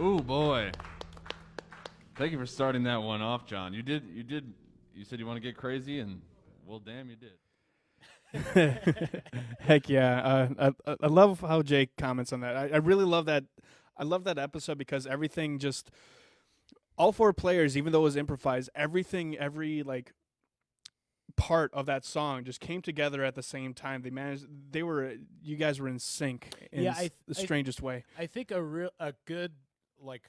Ooh, boy. Thank you for starting that one off, John. You said you want to get crazy, and well, damn, you did. Heck yeah. I love how Jake comments on that. I really love that. I love that episode because everything just, all four players, even though it was improvised, every like part of that song just came together at the same time. You guys were in sync in the strangest way. I think a good, like,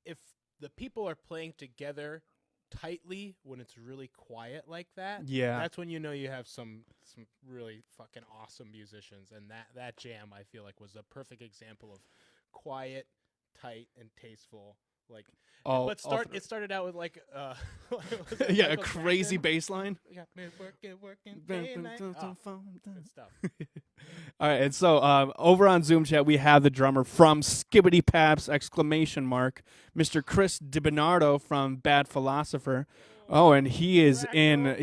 if the people are playing together tightly when it's really quiet like that, that's when you know you have some really fucking awesome musicians. And that jam, I feel like, was a perfect example of quiet, tight, and tasteful. Like, it started out with like a crazy bass line. Yeah, working, day and night. Good stuff. All right, and so over on Zoom chat we have the drummer from Skibbity Paps ! Mr. Chris DiBernardo from Bad Philosopher. Oh, and he is in a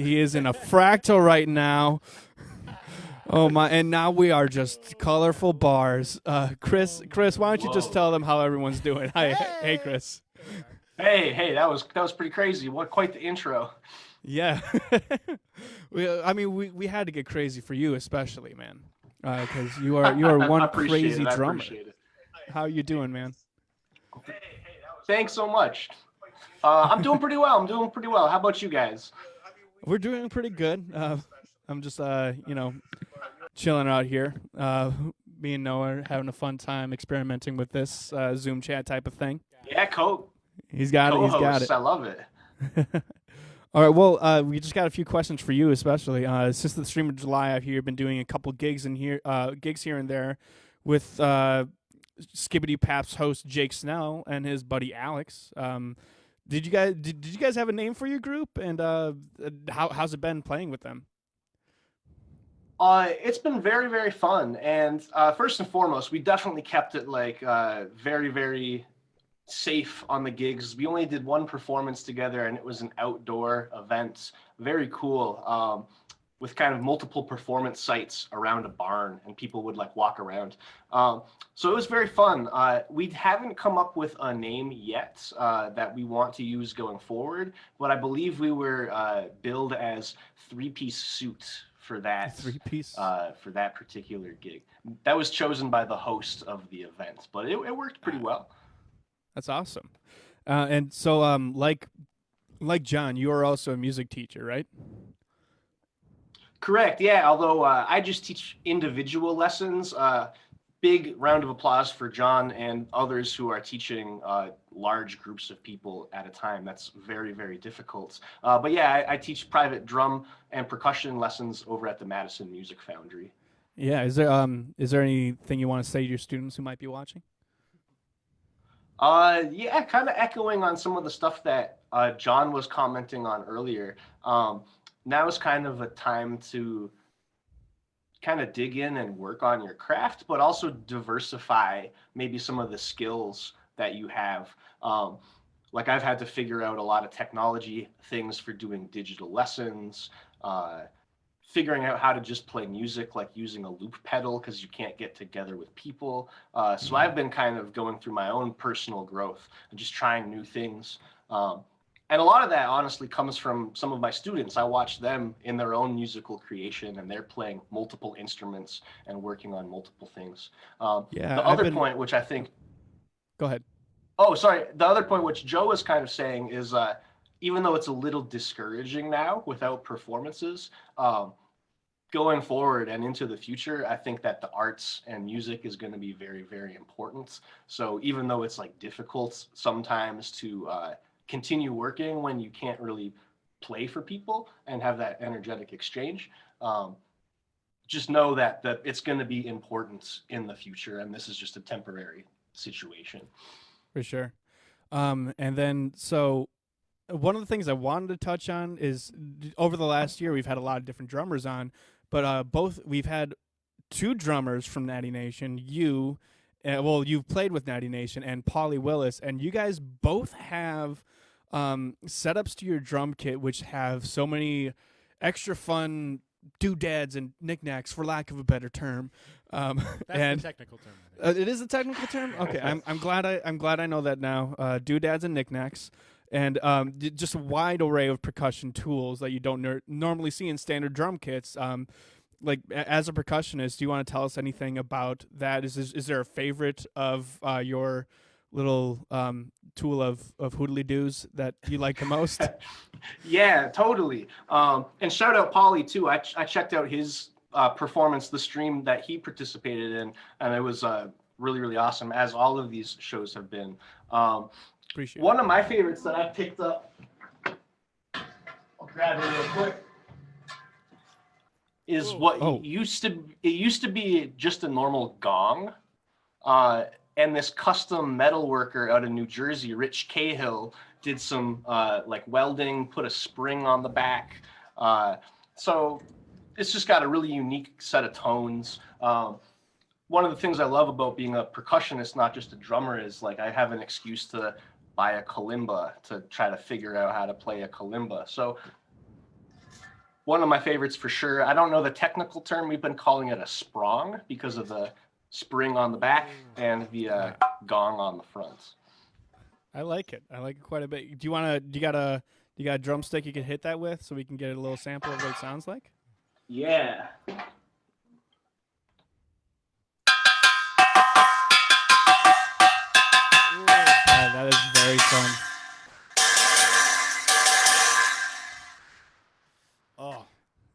fractal right now. Oh my! And now we are just colorful bars. Chris, why don't you just tell them how everyone's doing? Hi, hey, Chris. Hey, that was pretty crazy. What quite the intro. Yeah, we had to get crazy for you, especially, man, because you are one crazy drummer. How are you doing, man? Thanks so much. I'm doing pretty well. How about you guys? We're doing pretty good. I'm just chilling out here. Me and Noah are having a fun time experimenting with this Zoom chat type of thing. Yeah, He's got it. He's got it. I love it. All right. Well, we just got a few questions for you, especially since the stream of July out here. You've been doing a couple gigs here and there with Skibbity Paps host Jake Snell and his buddy Alex. Did you guys have a name for your group, and how's it been playing with them? It's been very, very fun. And first and foremost, we definitely kept it like very, very safe on the gigs. We only did one performance together, and it was an outdoor event. Very cool. With kind of multiple performance sites around a barn, and people would like walk around. So it was very fun. We haven't come up with a name yet that we want to use going forward, but I believe we were billed as Three-Piece Suit for that for that particular gig. That was chosen by the host of the event, but it worked pretty well. That's awesome. And so, like John, you are also a music teacher, right? Correct. Yeah. Although I just teach individual lessons. Big round of applause for John and others who are teaching large groups of people at a time. That's very, very difficult. But yeah, I teach private drum and percussion lessons over at the Madison Music Foundry. Yeah. Is there anything you want to say to your students who might be watching? Yeah, kind of echoing on some of the stuff that John was commenting on earlier. Now is kind of a time to kind of dig in and work on your craft, but also diversify maybe some of the skills that you have. Like I've had to figure out a lot of technology things for doing digital lessons, figuring out how to just play music, like using a loop pedal because you can't get together with people. So I've been kind of going through my own personal growth and just trying new things. And a lot of that honestly comes from some of my students. I watch them in their own musical creation, and they're playing multiple instruments and working on multiple things. The other point, which I think... Go ahead. Oh, sorry. The other point, which Joe was kind of saying, is even though it's a little discouraging now without performances, going forward and into the future, I think that the arts and music is going to be very, very important. So even though it's like difficult sometimes to continue working when you can't really play for people and have that energetic exchange, just know that it's going to be important in the future, and this is just a temporary situation. For sure. And then, so one of the things I wanted to touch on is over the last year, we've had a lot of different drummers on, but we've had two drummers from Natty Nation. You've played with Natty Nation, and Paulie Willis, and you guys both have setups to your drum kit which have so many extra fun doodads and knickknacks, for lack of a better term. That's the technical term. It is a technical term. Okay, I'm glad I know that now. Doodads and knickknacks, and just a wide array of percussion tools that you don't normally see in standard drum kits. Like, as a percussionist, do you want to tell us anything about that? Is there a favorite of your little tool of hoodly-doos that you like the most? Yeah, totally. And shout out Paulie too. I checked out his performance, the stream that he participated in, and it was really, really awesome, as all of these shows have been. Appreciate one of my favorites that I picked up, I'll grab it real quick, is it used to be just a normal gong. And this custom metal worker out of New Jersey, Rich Cahill, did some like welding, put a spring on the back. So it's just got a really unique set of tones. One of the things I love about being a percussionist, not just a drummer, is like I have an excuse to buy a kalimba to try to figure out how to play a kalimba. So one of my favorites for sure. I don't know the technical term. We've been calling it a sprong because of the spring on the back and the gong on the front. I like it. I like it quite a bit. Do you got a drumstick you can hit that with so we can get a little sample of what it sounds like? Yeah. That is very fun. Oh,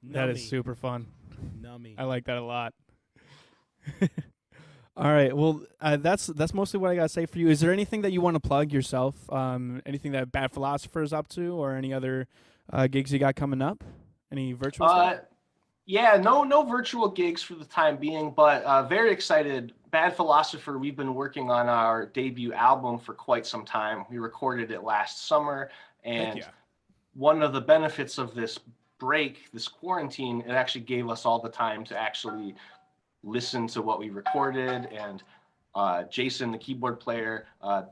that is super fun. Yummy. I like that a lot. All right. Well, that's mostly what I gotta say for you. Is there anything that you want to plug yourself? Anything that Bad Philosopher is up to, or any other gigs you got coming up? Any virtual stuff? Yeah, no virtual gigs for the time being, but very excited. Bad Philosopher, we've been working on our debut album for quite some time. We recorded it last summer, and one of the benefits of this break, this quarantine, it actually gave us all the time to actually listen to what we recorded, and Jason, the keyboard player,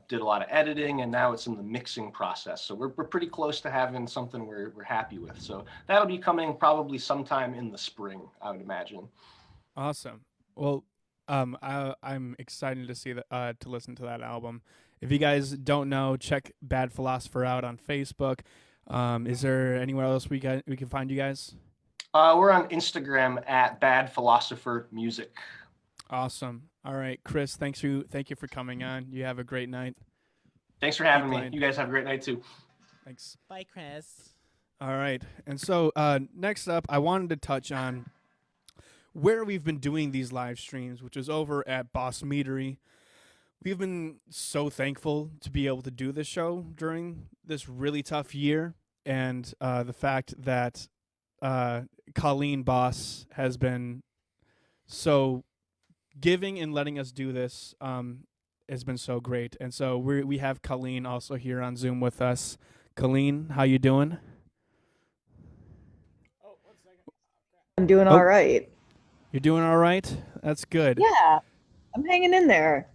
did a lot of editing, and now it's in the mixing process. So we're pretty close to having something we're happy with. So that'll be coming probably sometime in the spring, I would imagine. Awesome. Well, I'm excited to see that to listen to that album. If you guys don't know, check Bad Philosopher out on Facebook. Is there anywhere else we can find you guys? We're on Instagram at Bad Philosopher Music. Awesome. All right, Chris, thank you for coming on. You have a great night. Thanks for having me. You guys have a great night too. Thanks. Bye, Chris. All right. And so next up, I wanted to touch on where we've been doing these live streams, which is over at Boss Meadery. We've been so thankful to be able to do this show during this really tough year, and the fact that Colleen Boss has been so giving and letting us do this has been so great. And so we have Colleen also here on Zoom with us. Colleen, how you doing? I'm doing all right. You're doing all right? That's good. Yeah, I'm hanging in there.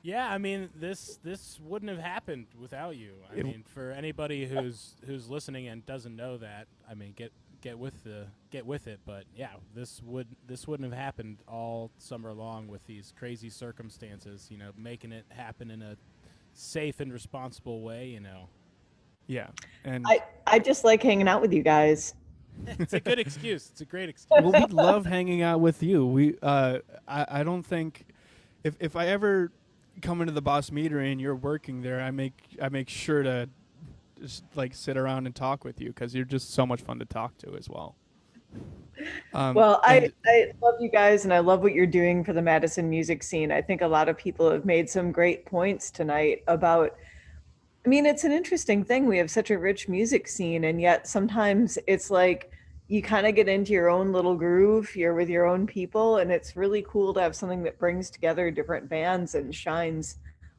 Yeah, I mean, this wouldn't have happened without you. I mean, for anybody who's listening and doesn't know that, I mean, get with it. But yeah, this wouldn't have happened all summer long with these crazy circumstances. You know, making it happen in a safe and responsible way. You know. Yeah, and I just like hanging out with you guys. It's a good excuse. It's a great excuse. Well, we love hanging out with you. We I don't think if I ever come into the Boss Meadery and you're working there, I make sure to just like sit around and talk with you because you're just so much fun to talk to as well. Well, I love you guys, and I love what you're doing for the Madison music scene. I think a lot of people have made some great points tonight about, I mean, it's an interesting thing. We have such a rich music scene, and yet sometimes it's like you kind of get into your own little groove. You're with your own people, and it's really cool to have something that brings together different bands and shines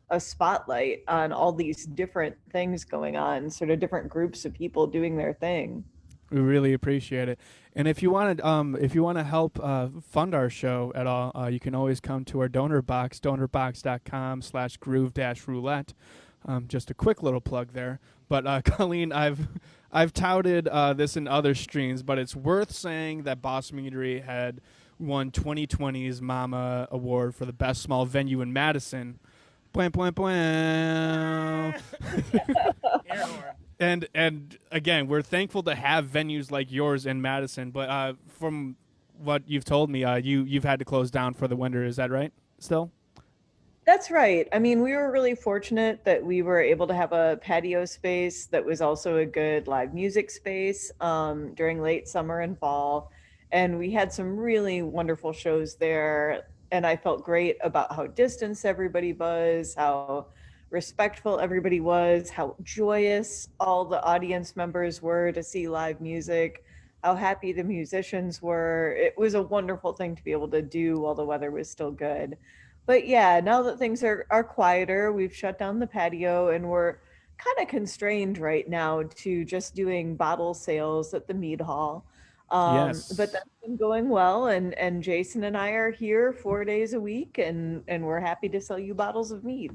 a spotlight on all these different things going on, sort of different groups of people doing their thing. We really appreciate it. And if you want to help fund our show at all, you can always come to our donor box, donorbox.com/groove-roulette. Just a quick little plug there. But Colleen, I've touted this in other streams, but it's worth saying that Boss Meadery had won 2020's Mama Award for the best small venue in Madison. Blam, blam, blam. And again, we're thankful to have venues like yours in Madison. But from what you've told me, you've had to close down for the winter. Is that right? Still? That's right. I mean, we were really fortunate that we were able to have a patio space that was also a good live music space during late summer and fall. And we had some really wonderful shows there. And I felt great about how distanced everybody was, how respectful everybody was, how joyous all the audience members were to see live music, how happy the musicians were. It was a wonderful thing to be able to do while the weather was still good. But yeah, now that things are quieter, we've shut down the patio, and we're kind of constrained right now to just doing bottle sales at the mead hall. Yes. But that's been going well, and Jason and I are here 4 days a week, and we're happy to sell you bottles of mead.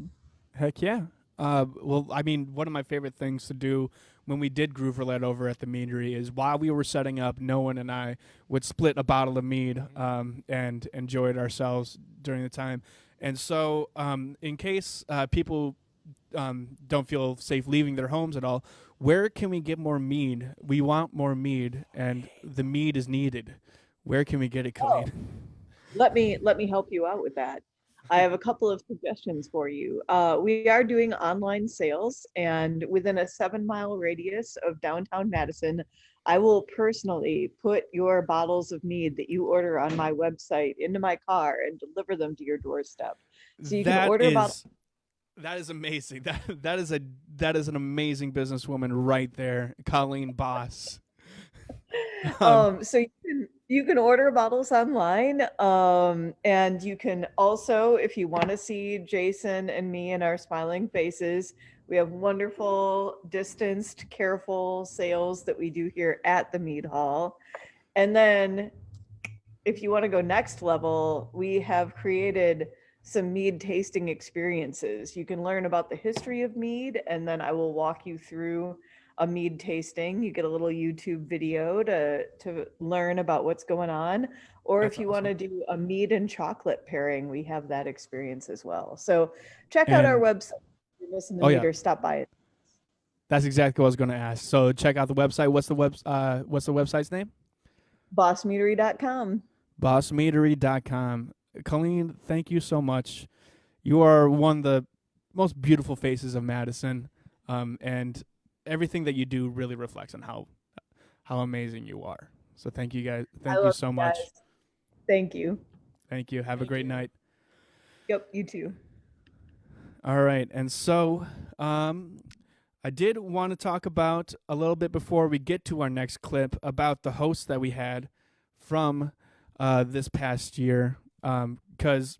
Heck yeah. Well, I mean, one of my favorite things to do when we did Groove Roulette over at the Meadery is while we were setting up, Noah and I would split a bottle of mead and enjoy it ourselves during the time. And so in case people don't feel safe leaving their homes at all, where can we get more mead? We want more mead, and the mead is needed. Where can we get it, Colleen? Let me help you out with that. I have a couple of suggestions for you. We are doing online sales, and within a 7-mile radius of downtown Madison, I will personally put your bottles of mead that you order on my website into my car and deliver them to your doorstep. So you can order bottles. That is amazing. That is an amazing businesswoman right there, Colleen Boss. So you can order bottles online, and you can also, if you want to see Jason and me and our smiling faces, we have wonderful distanced, careful sales that we do here at the Mead Hall. And then if you want to go next level, we have created some mead tasting experiences. You can learn about the history of mead, and then I will walk you through a mead tasting. You get a little YouTube video to learn about what's going on. Or if you want to do a mead and chocolate pairing, we have that experience as well. So check out our website. If you listen to mead or stop by it. That's exactly what I was going to ask. So check out the website. What's the website's name? Bossmeadery.com. Bossmeadery.com. Colleen, thank you so much. You are one of the most beautiful faces of Madison, and everything that you do really reflects on how amazing you are. So thank you guys. Thank you so much. Thank you. Thank you. Have a great night. Yep, you too. All right. And so I did want to talk about a little bit before we get to our next clip about the hosts that we had from this past year. Because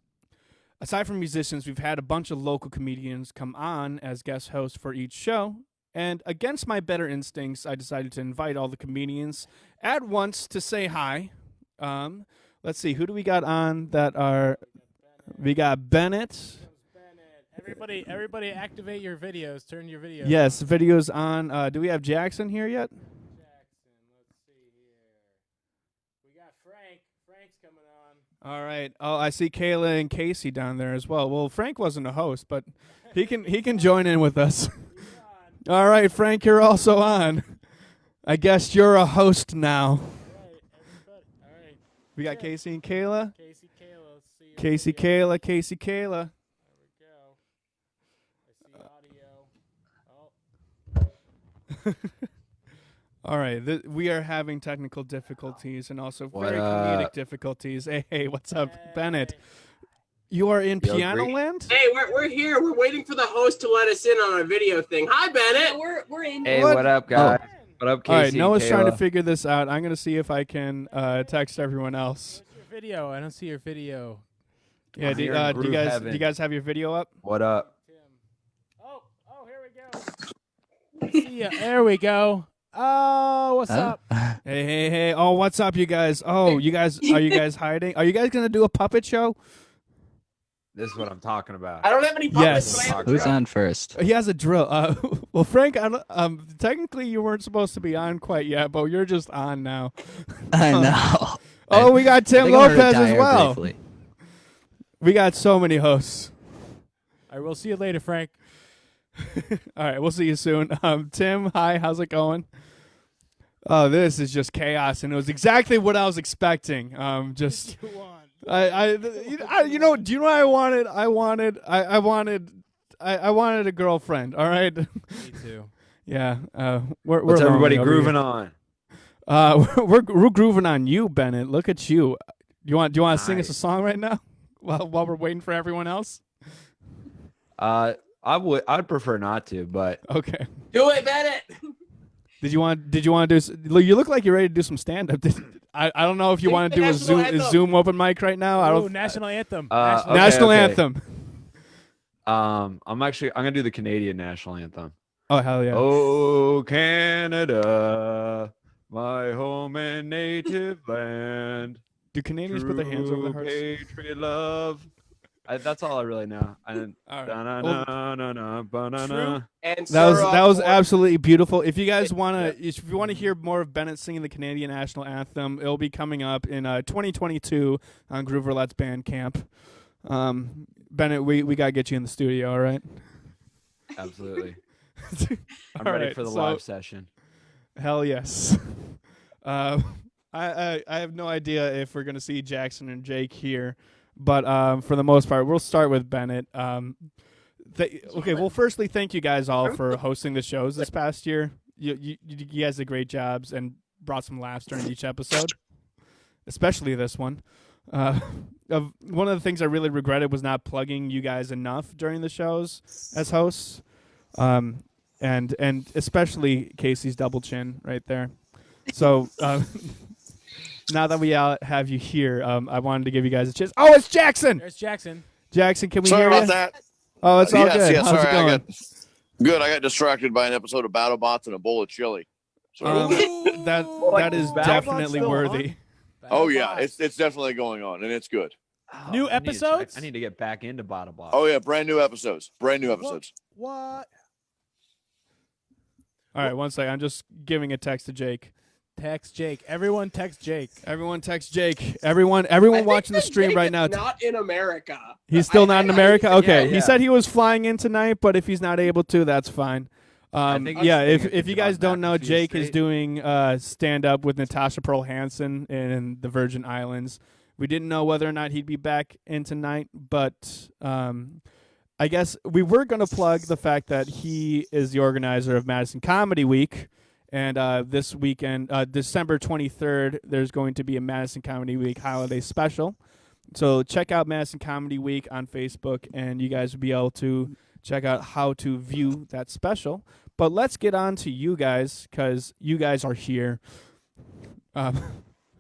aside from musicians, we've had a bunch of local comedians come on as guest hosts for each show. And against my better instincts, I decided to invite all the comedians at once to say hi. Let's see, who do we got on that are... We got Bennett. Everybody activate your videos. Turn your videos Yes, on. videos on. Do we have Jackson here yet? Let's see here. We got Frank. Frank's coming on. All right. Oh, I see Kayla and Casey down there as well. Well, Frank wasn't a host, but he can join in with us. All right, Frank, you're also on. I guess you're a host now. All right. We got Casey and Kayla. Casey, Kayla. Let's see. Casey, Kayla. Casey, Kayla. There we go. I see audio. Oh. All right. We are having technical difficulties and also What very up? comedic difficulties. Hey, what's up, Bennett? You are in Piano Land? Hey, we're here. We're waiting for the host to let us in on our video thing. Hi, Bennett. We're in. Hey, what up, guys? What up, Casey? All right, Noah's and trying to Kayla? figure this out. I'm going to see if I can text everyone else. Your video. I don't see your video. Yeah, do you guys have your video up? What up? Oh, here we go. See ya. There we go. Oh, what's up? Hey. Oh, what's up, you guys? Oh, are you guys hiding? Are you guys going to do a puppet show? This is what I'm talking about. I don't have any puppets. Yes. But I have Who's on first? He has a drill. Well, Frank, technically you weren't supposed to be on quite yet, but you're just on now. I know. Oh, we got Tim I think I'm gonna Lopez as retire well. briefly. We got so many hosts. All right, we'll see you later, Frank. All right, we'll see you soon. Tim, hi, how's it going? Oh, this is just chaos, and it was exactly what I was expecting. Just. Do you know what I wanted? I wanted a girlfriend. All right. Me too. Yeah. What's we're everybody lonely over grooving here. on? We're grooving on you, Bennett. Look at you. Do you want to sing us a song right now while we're waiting for everyone else? I'd prefer not to, but okay. Do it, Bennett. Did you want to do? You look like you're ready to do some stand up. I don't know if you want to do a Zoom open mic right now. I don't. National anthem. National anthem. I'm gonna do the Canadian national anthem. Oh hell yeah! Oh Canada, my home and native land. Do Canadians put their hands over their hearts? Patriot love. That's all I really know. That That was absolutely beautiful. If you guys want to hear more of Bennett singing the Canadian national anthem, it'll be coming up in 2022 on Groove Roulette's Bandcamp. Bennett, we gotta get you in the studio. All right. Absolutely. I'm All ready right, for the so- live session. Hell yes. I have no idea if we're gonna see Jackson and Jake here. But for the most part, we'll start with Bennett. Okay, well, firstly, thank you guys all for hosting the shows this past year. You guys did great jobs, and brought some laughs during each episode, especially this one. One of the things I really regretted was not plugging you guys enough during the shows as hosts, and especially Casey's double chin right there. So now that we have you here, I wanted to give you guys a chance. Oh, it's Jackson. There's Jackson. Jackson, can we Sorry hear about you? that. Oh, it's all yes, good. Yes, How's sorry, it going? Good. I got distracted by an episode of BattleBots and a bowl of chili. So that is definitely worthy. Oh yeah, it's definitely going on, and it's good. New episodes? I need to get back into BattleBots. Oh yeah, brand new episodes. What? All right, one second. I'm just giving a text to Jake. Text Jake. Everyone text Jake. Everyone text Jake. Everyone watching the stream right now. Not in America. He's still not in America? Okay. Yeah. He said he was flying in tonight, but if he's not able to, that's fine. If you guys don't know, Jake is doing stand-up with Natasha Pearl Hansen in the Virgin Islands. We didn't know whether or not he'd be back in tonight, but I guess we were going to plug the fact that he is the organizer of Madison Comedy Week. And this weekend, December 23rd, there's going to be a Madison Comedy Week holiday special. So check out Madison Comedy Week on Facebook, and you guys will be able to check out how to view that special. But let's get on to you guys, because you guys are here.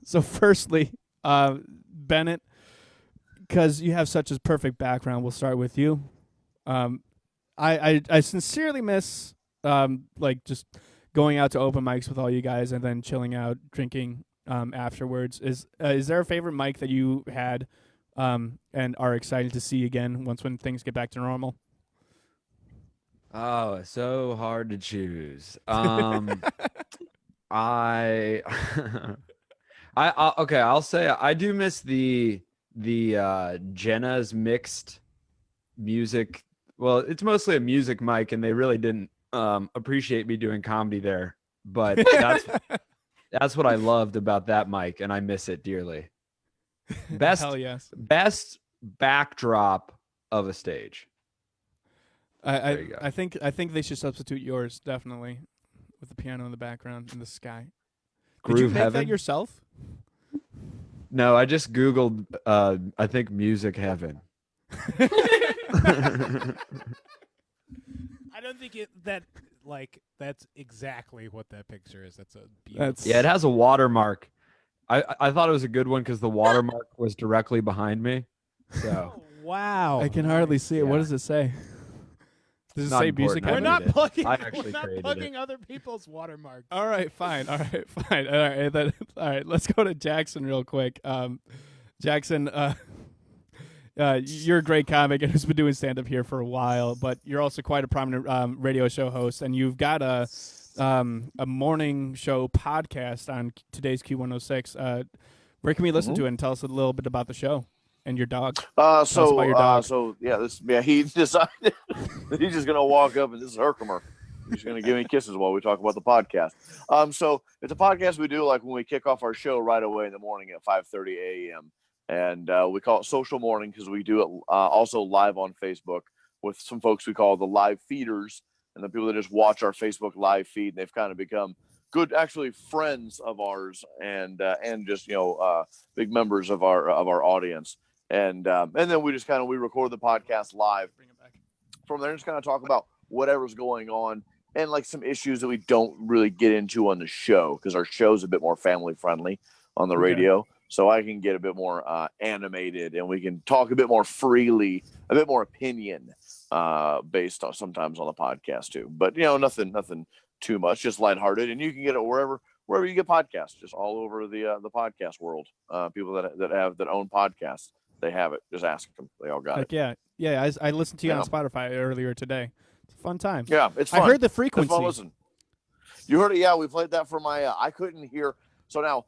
So firstly, Bennett, because you have such a perfect background, we'll start with you. I sincerely miss just going out to open mics with all you guys and then chilling out, drinking afterwards. Is there a favorite mic that you had and are excited to see again when things get back to normal? Oh, it's so hard to choose. I'll say I do miss the Jenna's mixed music. Well, it's mostly a music mic, and they really didn't appreciate me doing comedy there, but that's what I loved about that mic, and I miss it dearly. Hell yes. Best backdrop of a stage. I think they should substitute yours, definitely, with the piano in the background in the sky. Did you make that yourself? No, I just Googled I think music heaven. I don't think that's exactly what that picture is. That's a beautiful. Yeah, it has a watermark. I thought it was a good one because the watermark was directly behind me. So wow, I can hardly see it. Yeah. What does it say? Does it say music heaven? We're not plugging. I actually we're not created plugging it. other people's watermarks. All right, fine. All right. Let's go to Jackson real quick. Jackson, you're a great comic and who's been doing stand-up here for a while, but you're also quite a prominent radio show host, and you've got a morning show podcast on today's Q106. Where can we listen to it, and tell us a little bit about the show and your dog? He decided he's just gonna walk up and this is Herkimer. He's gonna give me kisses while we talk about the podcast. So it's a podcast we do like when we kick off our show right away in the morning at 5:30 a.m. And we call it Social Morning because we do it also live on Facebook with some folks we call the live feeders, and the people that just watch our Facebook live feed. And they've kind of become good, actually friends of ours, and just big members of our audience. And then we just we record the podcast live. From there, just kind of talk about whatever's going on and like some issues that we don't really get into on the show because our show's a bit more family friendly on the radio. So I can get a bit more animated, and we can talk a bit more freely, a bit more opinion based on sometimes on the podcast too. But nothing too much, just lighthearted, and you can get it wherever you get podcasts, just all over the podcast world. People that own podcasts, they have it. Just ask them; they all got it. Yeah. I listened to you on Spotify earlier today. It's a fun time. Yeah, it's fun. I heard the frequency. It's fun listen. You heard it? Yeah, we played that for my. I couldn't hear. So now.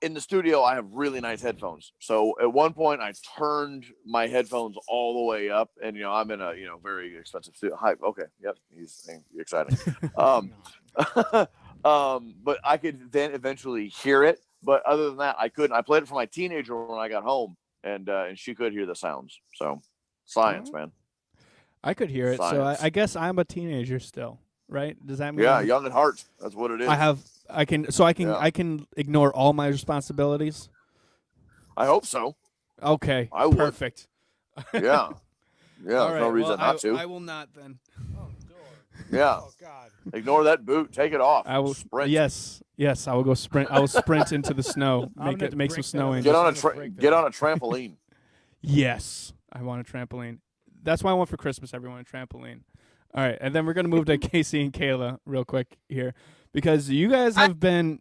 In the studio, I have really nice headphones. So at one point, I turned my headphones all the way up, and I'm in a very expensive studio. Hi, okay, yep, he's exciting. But I could then eventually hear it. But other than that, I couldn't. I played it for my teenager when I got home, and she could hear the sounds. So science, man. I could hear it. Science. So I guess I'm a teenager still, right? Does that mean? Yeah, young at heart. That's what it is. I have I can ignore all my responsibilities. I hope so. Okay. I would. Perfect. Yeah. Yeah. There's no reason not to. I will not then. Yeah. Oh God. Ignore that boot. Take it off. I will sprint. Yes. I will go sprint. I will sprint into the snow. Make some snowing. Get on a trampoline. Yes, I want a trampoline. That's what I want for Christmas. Everyone a trampoline. All right, and then we're gonna move to Casey and Kayla real quick here, because you guys been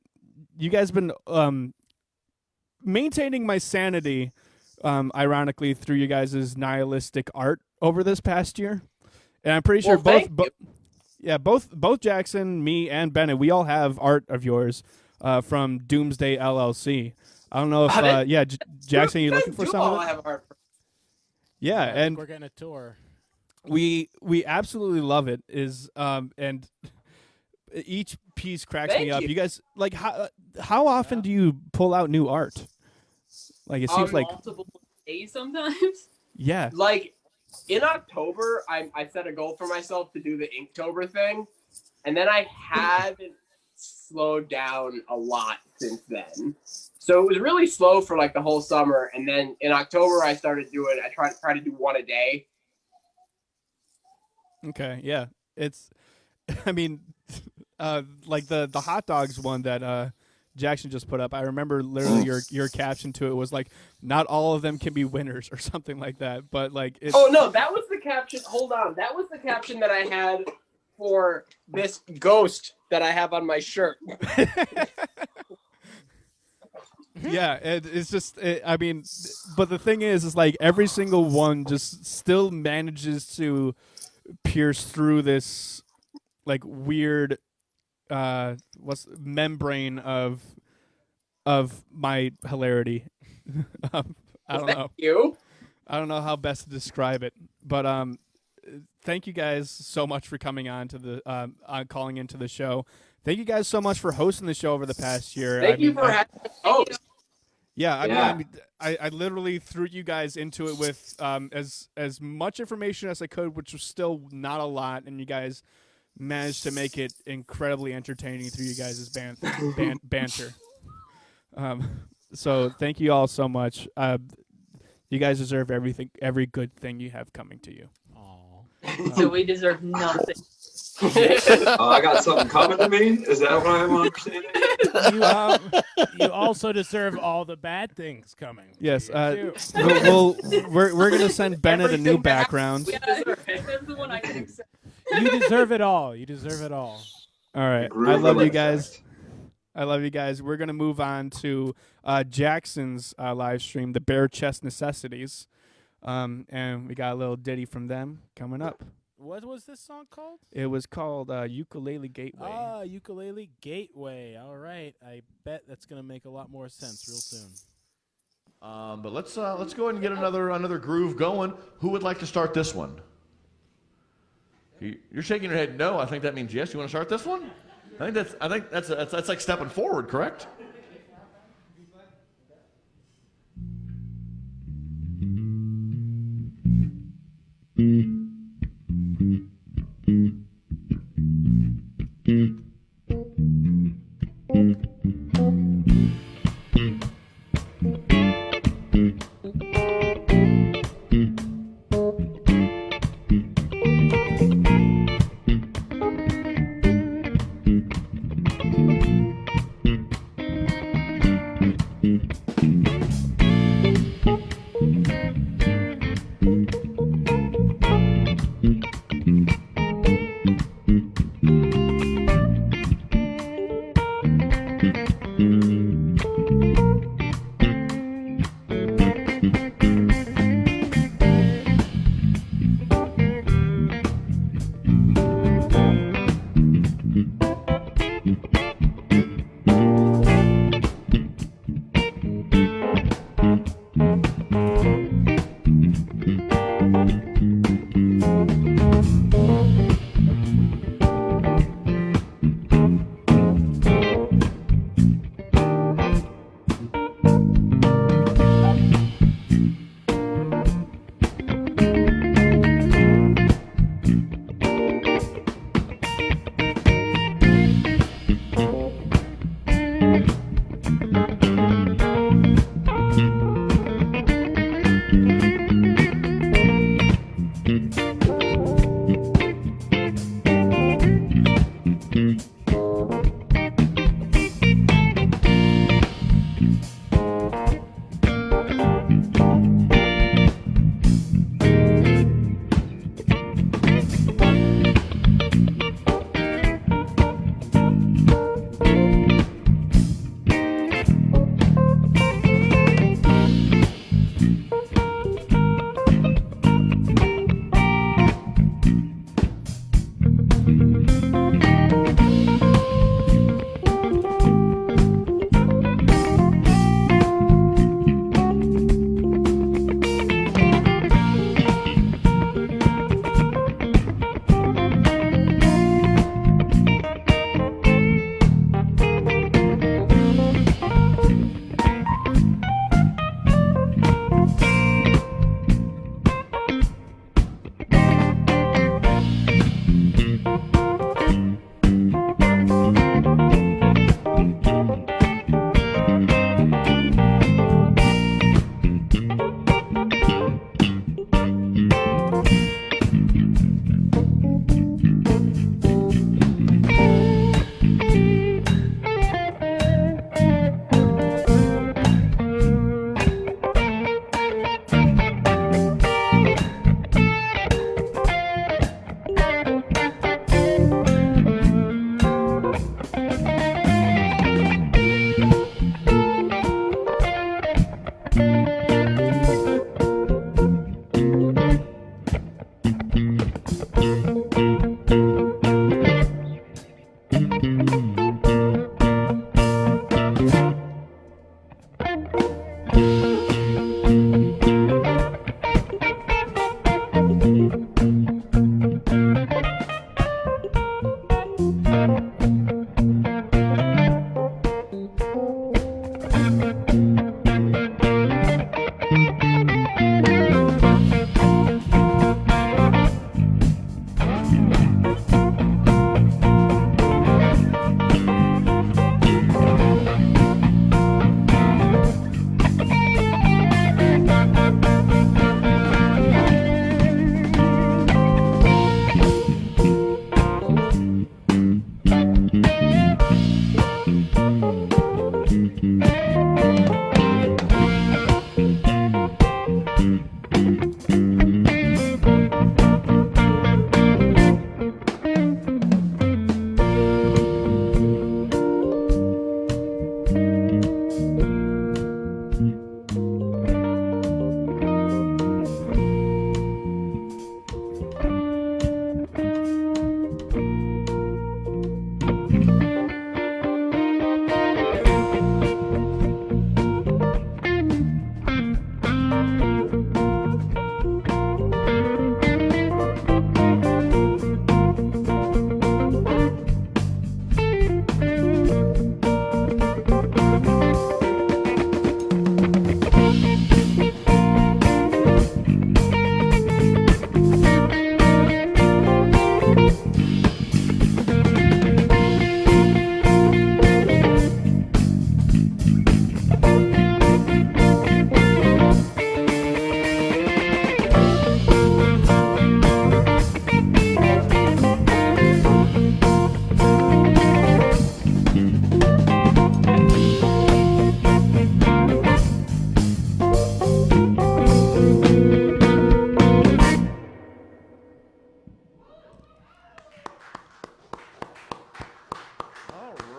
maintaining my sanity, ironically, through you guys' nihilistic art over this past year, and I'm pretty sure both Jackson, me, and Bennett, we all have art of yours from Doomsday LLC. I don't know if Jackson, you looking for some of it? Yeah, and we're getting a tour. We absolutely love it. And each piece cracks me up. You guys, like, how often do you pull out new art? Like, it seems like multiple days sometimes. Yeah. Like in October, I set a goal for myself to do the Inktober thing, and then I haven't slowed down a lot since then. So it was really slow for like the whole summer, and then in October I tried to do one a day. Okay, yeah. It's I mean like the hot dogs one that Jackson just put up. I remember literally your caption to it was like, not all of them can be winners or something like that. But like Oh no, that was the caption. Hold on. That was the caption that I had for this ghost that I have on my shirt. Yeah, it's just, I mean, but the thing is like every single one just still manages to pierce through this like weird membrane of my hilarity. I don't know. You? I don't know how best to describe it, but thank you guys so much for coming on to the calling into the show. Thank you guys so much for hosting the show over the past year. Thank you for having me host. Yeah, I literally threw you guys into it with as much information as I could, which was still not a lot, and you guys managed to make it incredibly entertaining through you guys' banter. So thank you all so much. You guys deserve every good thing you have coming to you. So we deserve nothing. I got something coming to me? Is that what I'm understanding? You also deserve all the bad things coming. Yes, we're gonna send Bennett a new background. That's the one I can accept. You deserve it all. You deserve it all. All right, I love you guys. I love you guys. We're gonna move on to Jackson's live stream, the Bare Chest Necessities, and we got a little ditty from them coming up. What was this song called? It was called Ukulele Gateway. Ukulele Gateway. All right. I bet that's going to make a lot more sense real soon. But let's go ahead and get another groove going. Who would like to start this one? You're shaking your head no. I think that means yes. You want to start this one? I think that's like stepping forward, correct?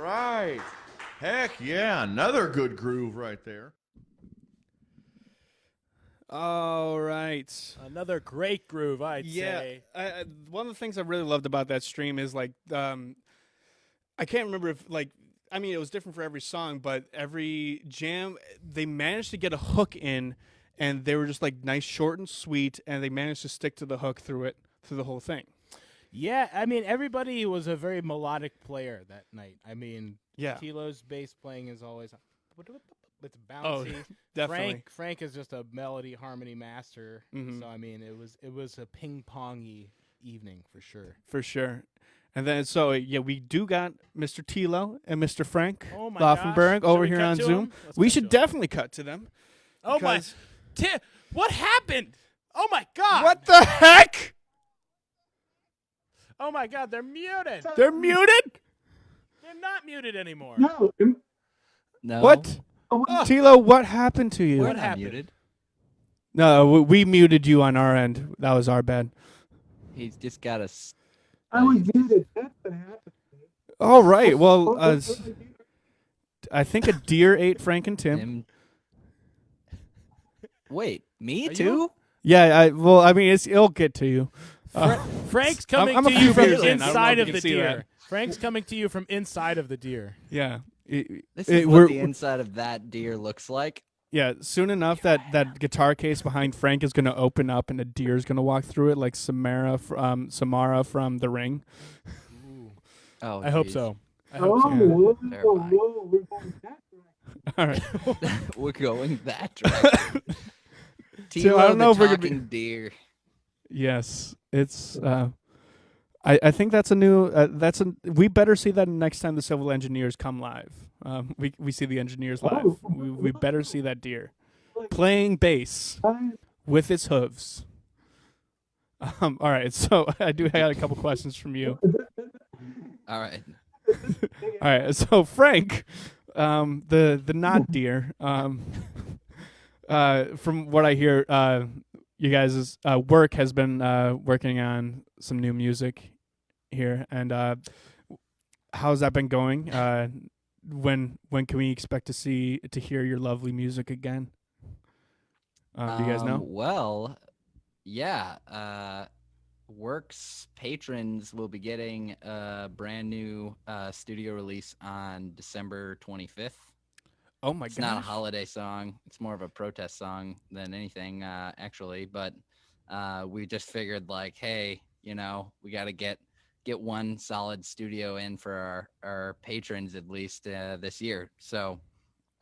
right. Heck yeah, another good groove right there. All right. Another great groove, I'd Yeah, say. one of the things I really loved about that stream is like, I can't remember if like, I mean, it was different for every song, but every jam, they managed to get a hook in, and they were just like nice, short and sweet, and they managed to stick to the hook through the whole thing. Yeah, I mean, everybody was a very melodic player that night. I mean, Yeah. Tilo's bass playing is always it's bouncy. Oh, definitely. Frank is just a melody harmony master. Mhm. So I mean, it was a ping pongy evening for sure. For sure. And then, so, yeah, we do got Mr. Tilo and Mr. Frank Oh my Laufenberg gosh. over Should we here cut on to Zoom. 'em? Let's We cut should to 'em. definitely cut to them. Oh my! because- What happened? Oh my god! What the heck? Oh my god! They're muted. They're muted? They're not muted anymore. No. No. What? Tilo, what happened to you? We're not muted. No, we muted you on our end. That was our bad. He's just got us. I was muted. That's what happened. All right. Well, I think a deer ate Frank and Tim. Wait, me Are too? you- Yeah. Well, I mean, it'll get to you. Frank's coming I'm a to few you from beers in. I don't know inside if of you the can see deer. that. Frank's coming to you from inside of the deer. Yeah. This is what we're- the inside of that deer looks like. Yeah, soon enough that guitar case behind Frank is going to open up and a deer is going to walk through it like Samara from The Ring. Oh, I hope geez. so. I Oh, hope so. whoa, Terrifying. whoa, we're going back. All right. We're going that direction. So I don't know if we're gonna talking be. deer. Yes, it's. I think that's a new. We better see that next time the civil engineers come live. We see the engineers live. We better see that deer playing bass with its hooves. All right, so I got a couple questions from you. All right. All right, so Frank, the not deer. From what I hear, you guys' Wurk has been working on some new music here, and how's that been going? When can we expect to hear your lovely music again? Do you guys know? Well, yeah. Wurk's patrons will be getting a brand new studio release on December 25th. Oh my It's not a gosh. holiday song. It's more of a protest song than anything, actually. But we just figured, like, hey, we got to get one solid studio in for our patrons at least this year. So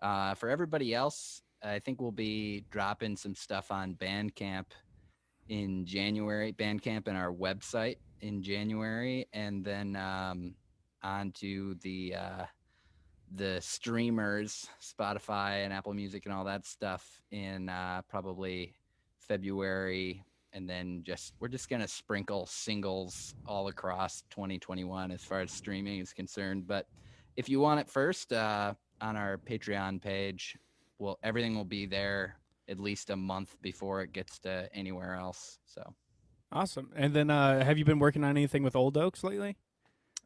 for everybody else, I think we'll be dropping some stuff on Bandcamp in January. Bandcamp and our website in January, and then onto the streamers, Spotify and Apple Music and all that stuff in probably February. And then we're just going to sprinkle singles all across 2021 as far as streaming is concerned. But if you want it first, on our Patreon page, everything will be there at least a month before it gets to anywhere else. So Awesome. And then have you been working on anything with Old Oaks lately?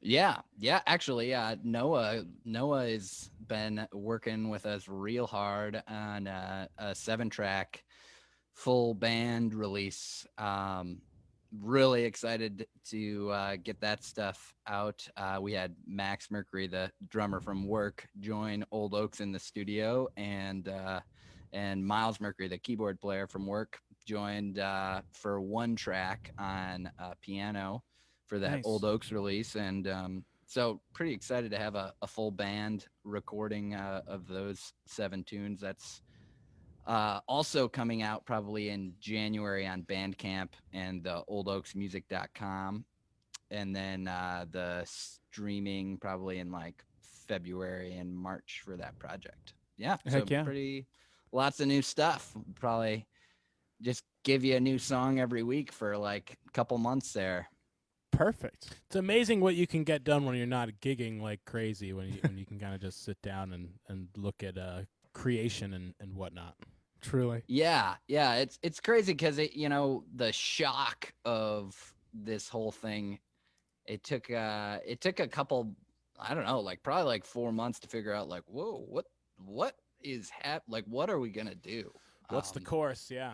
yeah, actually, Noah has been working with us real hard on a 7-track full band release. Really excited to get that stuff out. We had Max Morkri, the drummer from Wurk, join Old Oaks in the studio, and Miles Morkri, the keyboard player from Wurk, joined for 1 track on piano for that Nice. Old Oaks release. And so pretty excited to have a full band recording of those 7 tunes. That's also coming out probably in January on Bandcamp and the oldoaksmusic.com. And then the streaming probably in like February and March for that project. Yeah. Heck yeah. Pretty lots of new stuff. Probably just give you a new song every week for like a couple months there. Perfect. It's amazing what you can get done when you're not gigging like crazy, when you can kind of just sit down and look at creation and whatnot. Truly. Yeah. It's crazy because the shock of this whole thing, it took a couple, I don't know, like probably like 4 months to figure out like, whoa, what is like, what are we gonna do? What's the course? Yeah.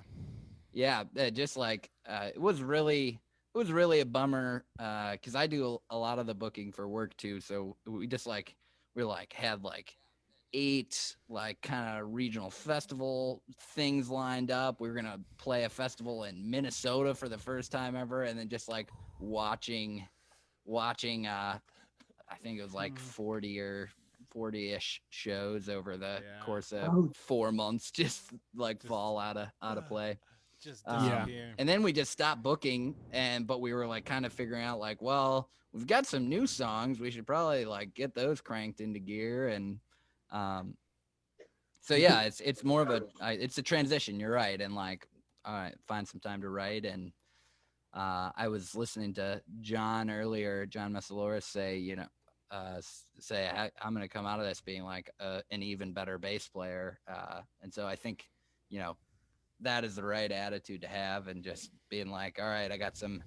Yeah, just like it was really a bummer because I do a lot of the booking for Wurk too. So we just had 8 like kind of regional festival things lined up. We were gonna play a festival in Minnesota for the first time ever, and then just like watching I think it was like 40-ish shows over the course of 4 months just like fall out of play. Just and then we just stopped booking, but we were like kind of figuring out like, well, we've got some new songs, we should probably like get those cranked into gear. And so yeah, it's more of it's a transition, you're right. And like, all right, find some time to write. And I was listening to John earlier, John Messalores say, I'm going to come out of this being like an even better bass player. And so I think, that is the right attitude to have, and just being like, all right, I got some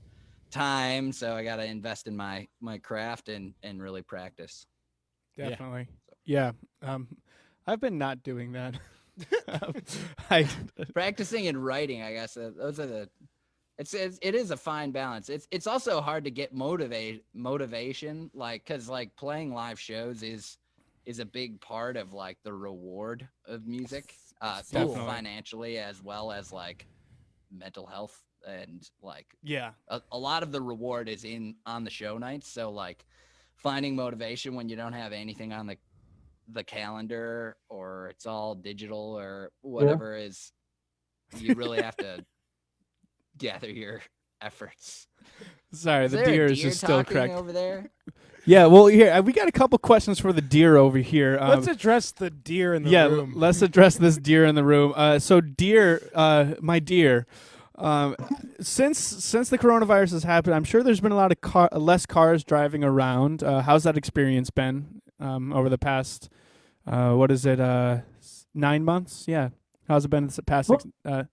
time, so I got to invest in my craft and really practice. Definitely. Yeah. I've been not doing that. Practicing and writing, I guess those are it is a fine balance. It's also hard to get motivation, like, cause like playing live shows is a big part of like the reward of music, both financially as well as like mental health, and like a lot of the reward is on the show nights. So like finding motivation when you don't have anything on the calendar, or it's all digital or whatever, is you really have to gather your efforts. Sorry, the deer is just still correct over there. Yeah, well, here we got a couple questions for the deer over here. Let's address the deer in the room. Yeah, let's address this deer in the room. So, deer, my deer, since the coronavirus has happened, I'm sure there's been a lot of less cars driving around. How's that experience been over the past? 9 months? Yeah. How's it been the past 6? I'll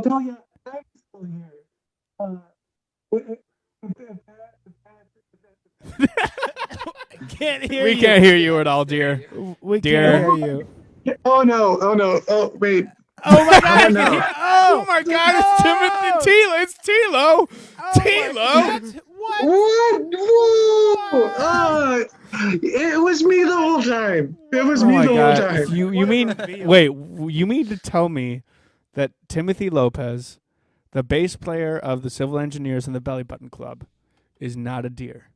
tell you, I'm still here. Can't hear we you. can't hear you at all, dear. We dear. can't hear you. Oh no! Oh wait! Oh my God! Oh my God! It's Timothy Tilo. It's Tilo. Tilo. What? Whoa! It was me the whole time. It was me the whole time. You mean wait? You mean to tell me that Timothy Lopez, the bass player of the Civil Engineers and the Belly Button Club, is not a deer?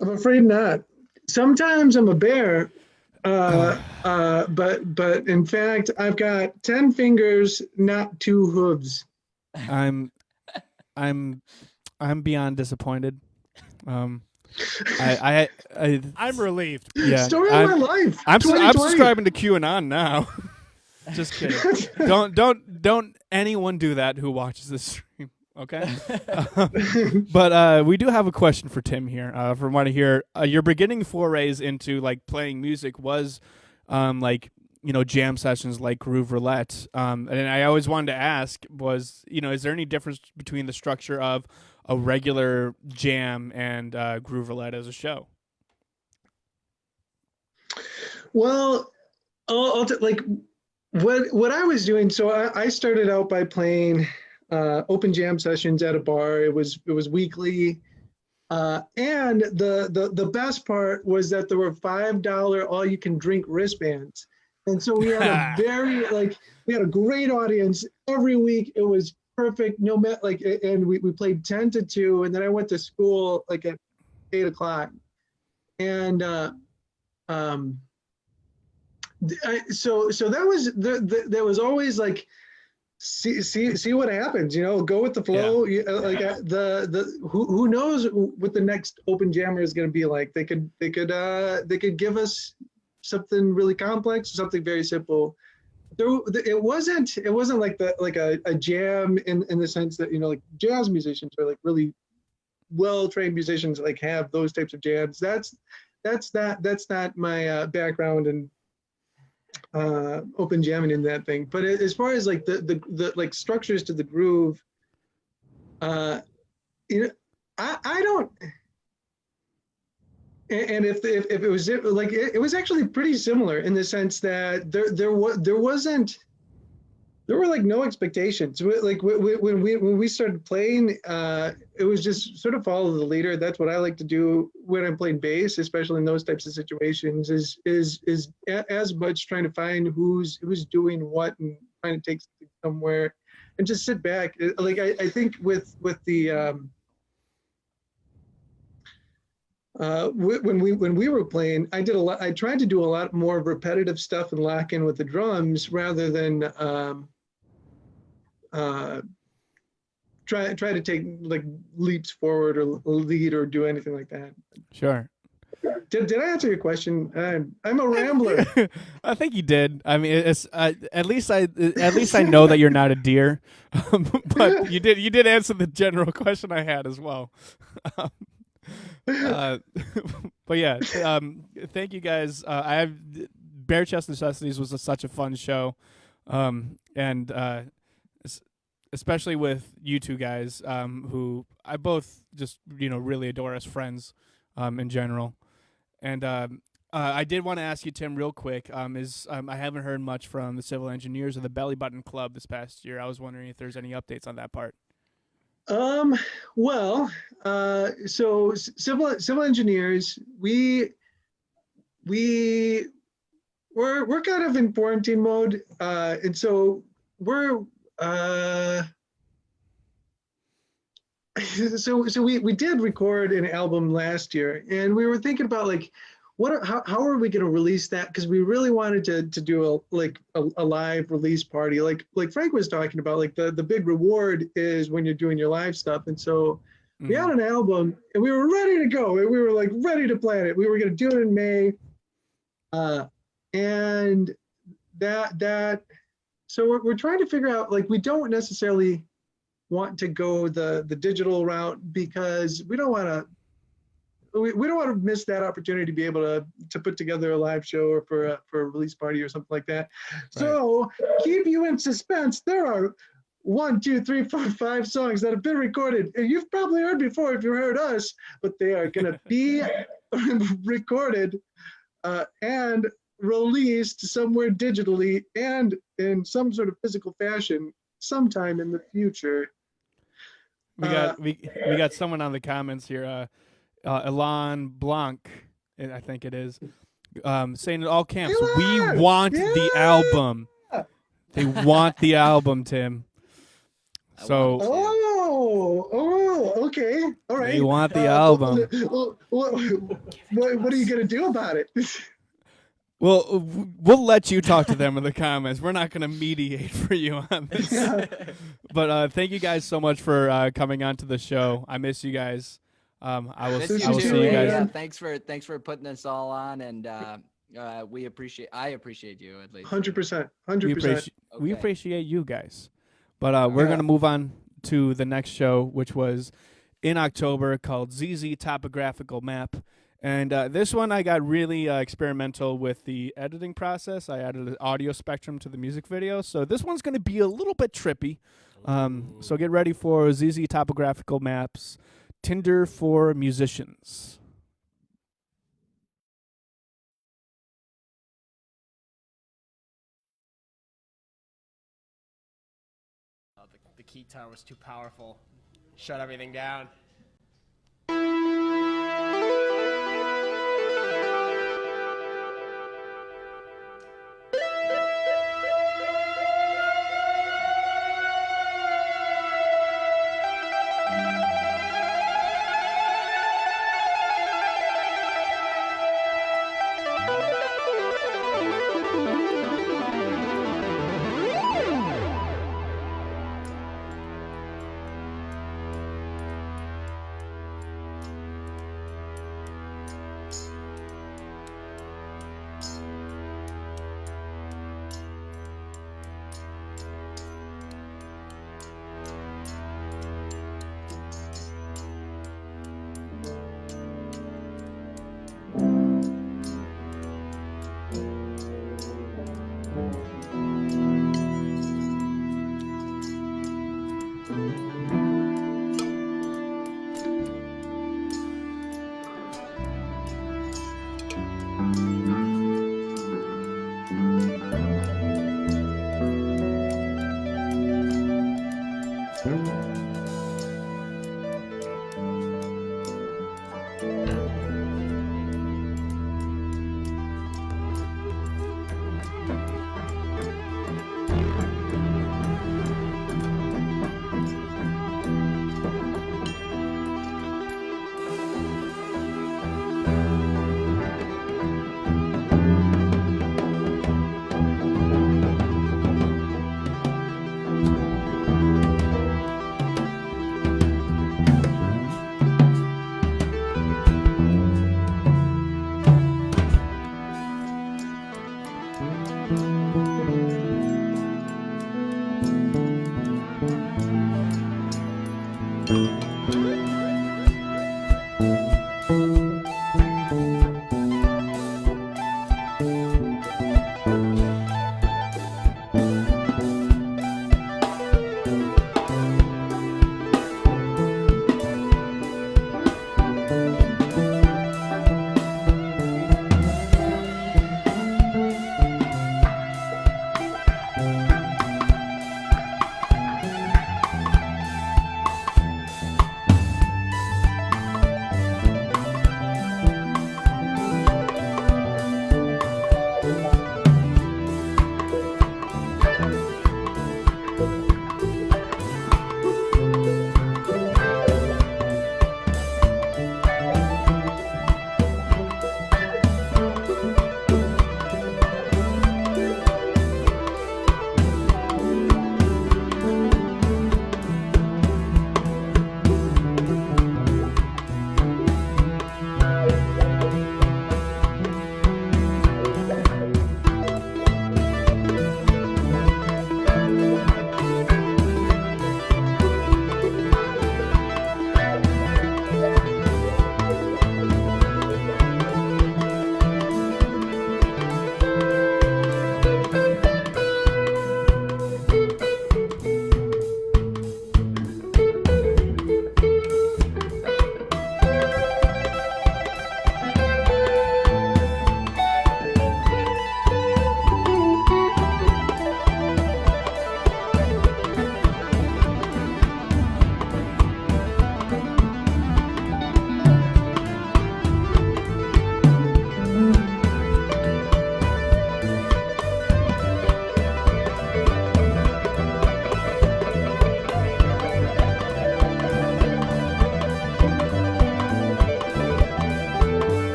I'm afraid not. Sometimes I'm a bear, but in fact I've got 10 fingers, not 2 hooves. I'm beyond disappointed. I'm relieved. Yeah, Story of my life. I'm subscribing to QAnon now. Just kidding. Don't anyone do that who watches this stream. Okay. But we do have a question for Tim here. From what I hear, your beginning forays into like playing music was like jam sessions like Groove Roulette. And I always wanted to ask was, is there any difference between the structure of a regular jam and Groove Roulette as a show? Well, like what I was doing. So I started out by playing open jam sessions at a bar. It was weekly. And the best part was that there were $5 all you can drink wristbands. And so we had we had a great audience every week. It was perfect. No matter and we played 10 to 2, and then I went to school like at 8 o'clock. And so that was always like, see what happens, go with the flow. Yeah. Who knows what the next open jammer is going to be like. They could give us something really complex, something very simple. It wasn't like a jam in the sense that like jazz musicians are like really well-trained musicians like have those types of jams. That's not my background in open jamming in that thing. But as far as like the like structures to the groove, I don't. And if it was like it was actually pretty similar in the sense that there were like no expectations. Like when we started playing, it was just sort of follow the leader. That's what I like to do when I'm playing bass, especially in those types of situations. Is as much trying to find who's doing what and trying to take something somewhere, and just sit back. Like I think with the when we were playing, I tried to do a lot more repetitive stuff and lock in with the drums rather than try to take like leaps forward or lead or do anything like that. Sure. Did I answer your question? I'm a rambler. I think you did. I mean, it's at least I know that you're not a deer, but you did answer the general question I had as well. But yeah, thank you guys. Bare Chest Necessities was such a fun show, and especially with you two guys, who I both just really adore as friends, in general. And I did want to ask you, Tim, real quick. I haven't heard much from the Civil Engineers or the Belly Button Club this past year. I was wondering if there's any updates on that part. Well, so civil engineers, we're kind of in quarantine mode, and so we're so we did record an album last year, and we were thinking about like how are we going to release that, because we really wanted to do a live release party like Frank was talking about. Like the big reward is when you're doing your live stuff, and so we had an album and we were ready to go, and we were like ready to plan it. We were going to do it in May, and that so we're trying to figure out, like, we don't necessarily want to go the digital route because we don't want to miss that opportunity to be able to put together a live show or for a release party or something like that. Right. So keep you in suspense. There are 1, 2, 3, 4, 5 songs that have been recorded, and you've probably heard before if you heard us, but they are going to be recorded and released somewhere digitally and in some sort of physical fashion sometime in the future. We got someone on the comments here. Elan Blanc, I think it is, saying in all camps, we want the album. They want the album, Tim. So. Okay, all right. They want the album. What are you gonna do about it? Well, we'll let you talk to them in the comments. We're not going to mediate for you on this. But thank you guys so much for coming on to the show. I miss you guys. I will see you guys. Yeah, thanks for putting this all on, and I appreciate you at least. 100%. We appreciate you guys. But we're going to move on to the next show, which was in October, called ZZ Topographical Map. And this one, I got really experimental with the editing process. I added an audio spectrum to the music video. So this one's going to be a little bit trippy. So get ready for ZZ Topographical Maps, Tinder for Musicians. The guitar was too powerful. Shut everything down.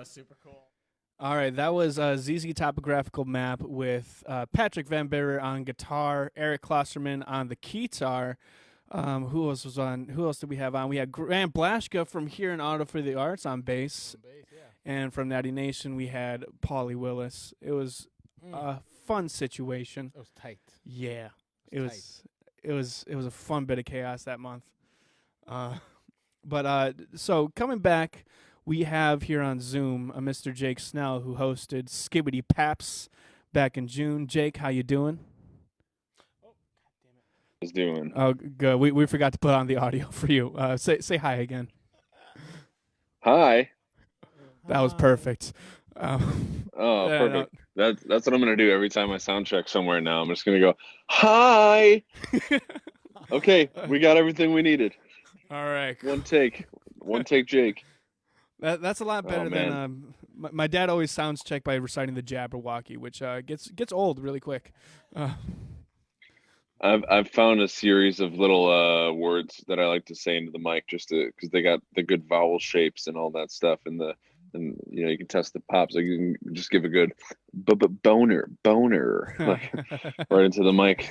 was super cool. All right, that was ZZ Topographical Map with Patrick Van Berer on guitar, Eric Klosterman on the keytar. Who else was on? Who else did we have on? We had Grant Blashka from Here in Auto for the Arts on bass. And from Natty Nation, we had Paulie Willis. It was a fun situation. It was tight. Yeah, it was a fun bit of chaos that month. But so coming back, we have here on Zoom a Mr. Jake Snell who hosted Skibbity Paps back in June. Jake, how you doing? Was doing. Oh, good. We forgot to put on the audio for you. Say hi again. Hi. That was perfect. Perfect. That's what I'm gonna do every time I sound check somewhere now. I'm just gonna go, hi. Okay, we got everything we needed. All right. One take, Jake. That's a lot better than my dad always sounds checked by reciting the Jabberwocky, which gets old really quick. I've found a series of little words that I like to say into the mic just because they got the good vowel shapes and all that stuff, and you know you can test the pops. Like you can just give a good boner like right into the mic.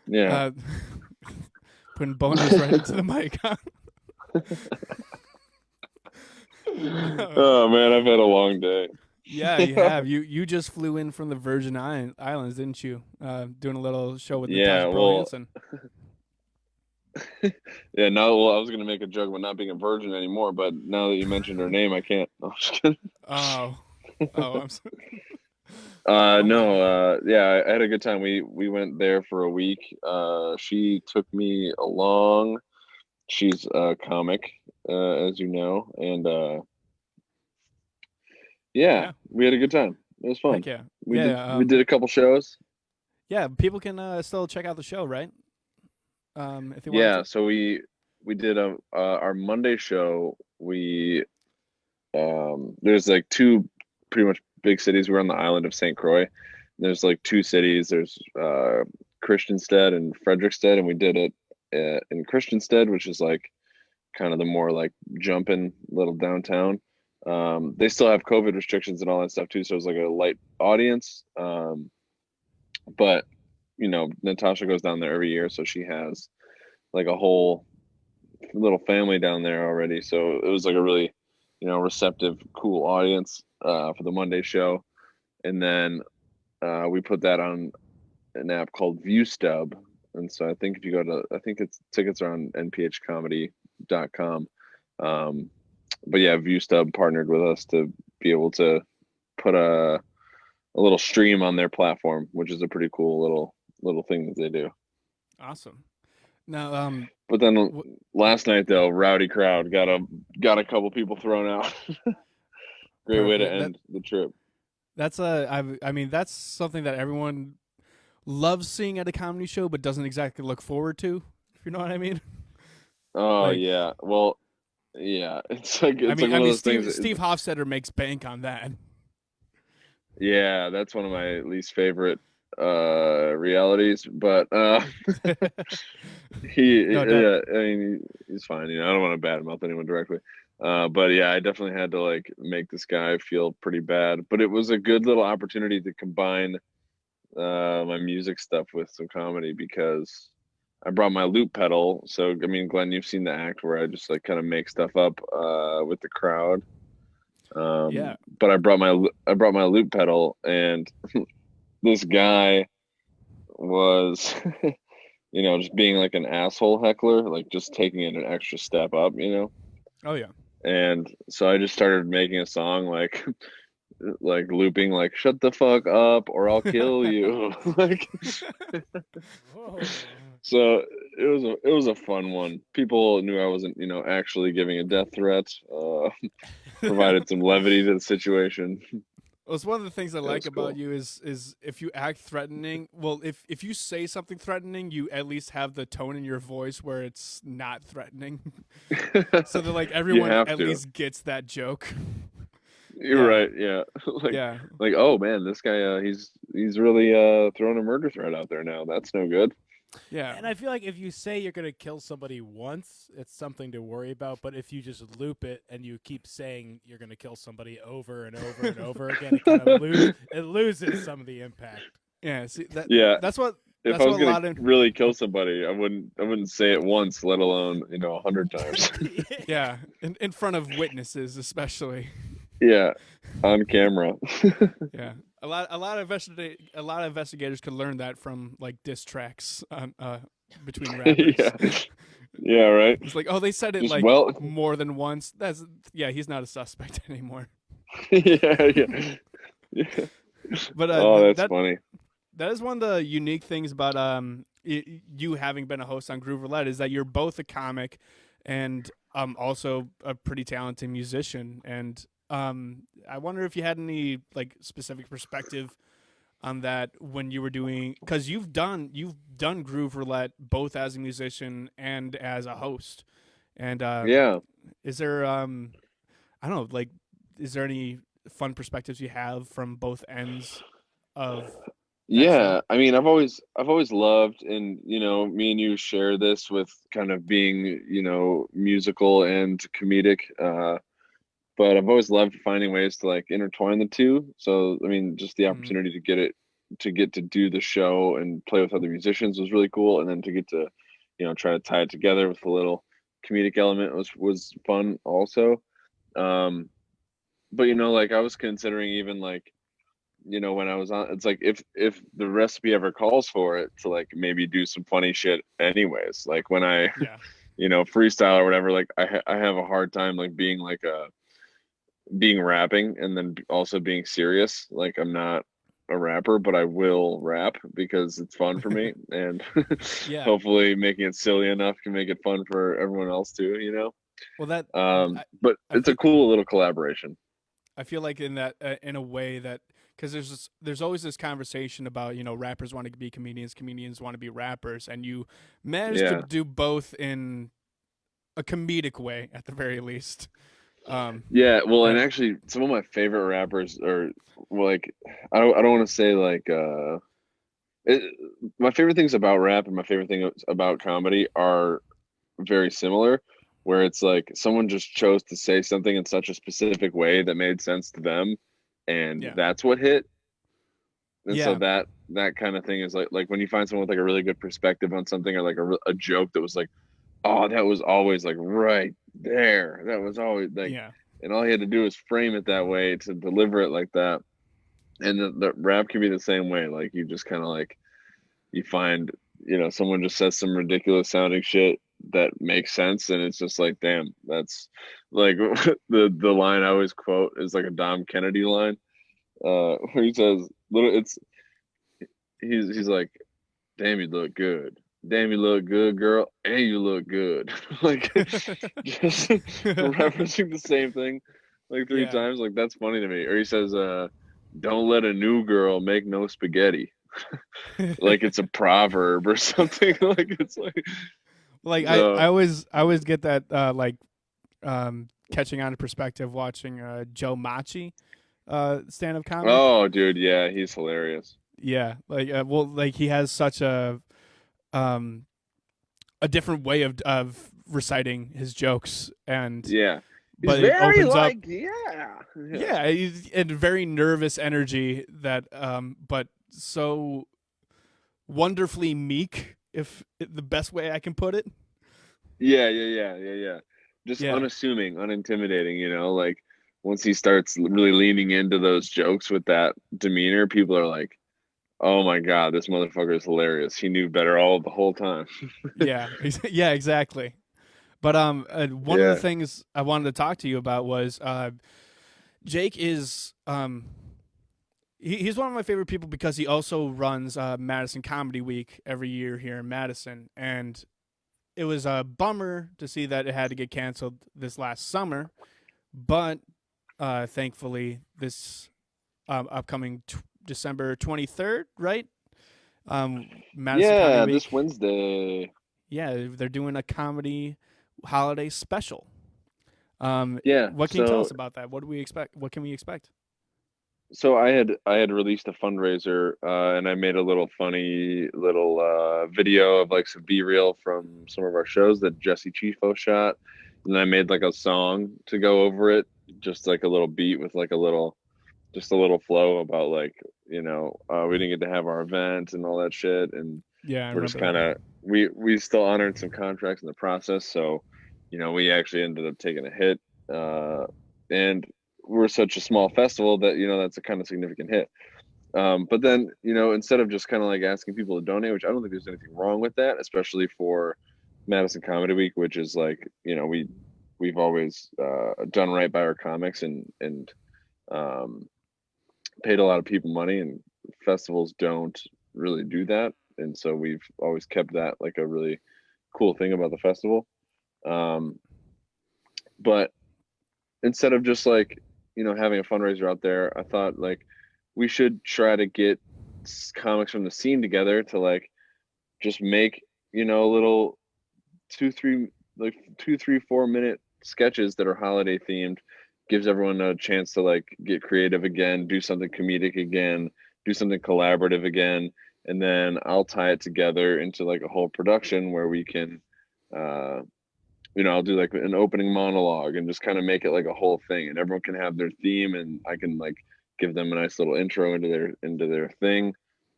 Yeah, putting boners right into the mic. Huh? Oh man, I've had a long day. Yeah, you have. You just flew in from the Virgin Islands, didn't you? Doing a little show with Natasha Hansen. Yeah, no. Well, I was gonna make a joke about not being a virgin anymore, but now that you mentioned her name, I can't. I'm just kidding. Oh, I'm sorry. No. Yeah, I had a good time. We went there for a week. She took me along. She's a comic, as you know, and yeah, we had a good time. It was fun. Heck yeah. We did a couple shows. Yeah, people can still check out the show, right? If they want Yeah, to. so we did our Monday show. There's like two pretty much big cities. We're on the island of St. Croix. There's like two cities. There's Christiansted and Frederiksted, and we did it in Christiansted, which is like kind of the more like jumping little downtown. They still have COVID restrictions and all that stuff too, so it's like a light audience. But you know, Natasha goes down there every year, so she has like a whole little family down there already. So it was like a really, you know, receptive, cool audience for the Monday show. And then we put that on an app called ViewStub. And so I think if you go to, I think tickets are on nphcomedy.com. But yeah, ViewStub partnered with us to be able to put a little stream on their platform, which is a pretty cool little thing that they do. Awesome. Now, but then last night though, rowdy crowd got a couple people thrown out. Great way to end the trip. That's I mean, that's something that everyone loves seeing at a comedy show, but doesn't exactly look forward to. If you know what I mean. Oh yeah, well, yeah. It's like one of those things. Steve Hofstetter makes bank on that. Yeah, that's one of my least favorite realities, but I mean, he's fine. You know, I don't want to badmouth anyone directly, but yeah, I definitely had to like make this guy feel pretty bad. But it was a good little opportunity to combine my music stuff with some comedy because I brought my loop pedal. So I mean, Glenn, you've seen the act where I just like kind of make stuff up with the crowd. Yeah. But I brought my loop pedal, and this guy was, you know, just being like an asshole heckler, like just taking it an extra step up, you know. Oh yeah. And so I just started making a song like looping like "shut the fuck up or I'll kill you." Like, so it was a fun one. People knew I wasn't, you know, actually giving a death threat. Provided some levity to the situation. Well, it's one of the things I like about you is if you act threatening. Well, if you say something threatening, you at least have the tone in your voice where it's not threatening, so that like everyone at least gets that joke. You're right. Yeah. Like, oh man, this guy, he's really throwing a murder threat out there now. That's no good. Yeah. And I feel like if you say you're going to kill somebody once, it's something to worry about. But if you just loop it and you keep saying you're going to kill somebody over and over and over again, it kind of loses some of the impact. Yeah. See, Yeah. that's what. If That's I was what a lot gonna of really kill somebody, I wouldn't say it once, let alone 100 times. yeah, in front of witnesses, especially. Yeah, on camera. Yeah, a lot of investigators could learn that from like diss tracks on between rappers. Yeah, right. It's like, oh, they said it Just like well- more than once. He's not a suspect anymore. yeah. But oh, that's funny. That is one of the unique things about you having been a host on Groove Roulette is that you're both a comic and also a pretty talented musician. And I wonder if you had any like specific perspective on that when you were doing, because you've done Groove Roulette both as a musician and as a host. And yeah, is there I don't know, like, is there any fun perspectives you have from both ends of? Yeah, I mean, I've always loved, and me and you share this with kind of being, musical and comedic. But I've always loved finding ways to like intertwine the two. So, I mean, just the opportunity to get to do the show and play with other musicians was really cool, and then to get to, try to tie it together with a little comedic element was fun also. But like I was considering even like, when I was on, it's like if the recipe ever calls for it to like maybe do some funny shit anyways, like when I freestyle or whatever, like I have a hard time like being rapping and then also being serious. Like I'm not a rapper, but I will rap because it's fun for me, and hopefully making it silly enough can make it fun for everyone else too. Well, that but it's a cool little collaboration. I feel like in that in a way that, because there's always this conversation about rappers want to be comedians want to be rappers, and you managed to do both in a comedic way at the very least. Yeah, well, and actually some of my favorite rappers are like, I don't want to say like my favorite things about rap and my favorite things about comedy are very similar, where it's like someone just chose to say something in such a specific way that made sense to them, and that's what hit. And so that kind of thing is like when you find someone with like a really good perspective on something, or like a joke that was like, oh, that was always like right there. That was always like, and all he had to do was frame it that way to deliver it like that. And the rap can be the same way. Like you just kind of like, you find, someone just says some ridiculous sounding shit that makes sense, and it's just like, damn, that's like the line I always quote is like a Dom Kennedy line, where he says, he's like, damn, you look good. Damn, you look good, girl, and you look good. Like, just referencing the same thing like three times. Like, that's funny to me. Or he says, don't let a new girl make no spaghetti. Like it's a proverb or something. Like it's like I always get that catching on to perspective watching Joe Machi stand-up comedy. Oh, dude, yeah, he's hilarious. Yeah, like he has such a different way of reciting his jokes, and but it opens up. He's and very nervous energy that but so wonderfully meek, if the best way I can put it. Yeah. Just unassuming, unintimidating, like once he starts really leaning into those jokes with that demeanor, people are like, oh my God, this motherfucker is hilarious. He knew better all the whole time. Yeah, exactly. But one of the things I wanted to talk to you about was Jake is he's one of my favorite people because he also runs Madison Comedy Week every year here in Madison, and it was a bummer to see that it had to get canceled this last summer, but thankfully this upcoming December 23rd, right? Madison Comedy Week. This Wednesday. Yeah, they're doing a comedy holiday special. What can you tell us about that? What do we expect? What can we expect? So I had released a fundraiser, and I made a little funny little video of like some B-reel from some of our shows that Jesse Chifo shot, and I made like a song to go over it, just like a little beat with like just a little flow about like, we didn't get to have our event and all that shit, and Yeah, I we're just remember kind that. of we still honored some contracts in the process, so we actually ended up taking a hit, and we're such a small festival that that's a kind of significant hit. But then instead of just kind of like asking people to donate, which I don't think there's anything wrong with that, especially for Madison Comedy Week, which is like we've always done right by our comics and paid a lot of people money, and festivals don't really do that, and so we've always kept that like a really cool thing about the festival. But instead of just like having a fundraiser out there, I thought like we should try to get comics from the scene together to like just make little 2, 3, 4 minute sketches that are holiday themed. Gives everyone a chance to like get creative again, do something comedic again, do something collaborative again, and then I'll tie it together into like a whole production where we can I'll do like an opening monologue and just kind of make it like a whole thing, and everyone can have their theme, and I can like give them a nice little intro into their thing,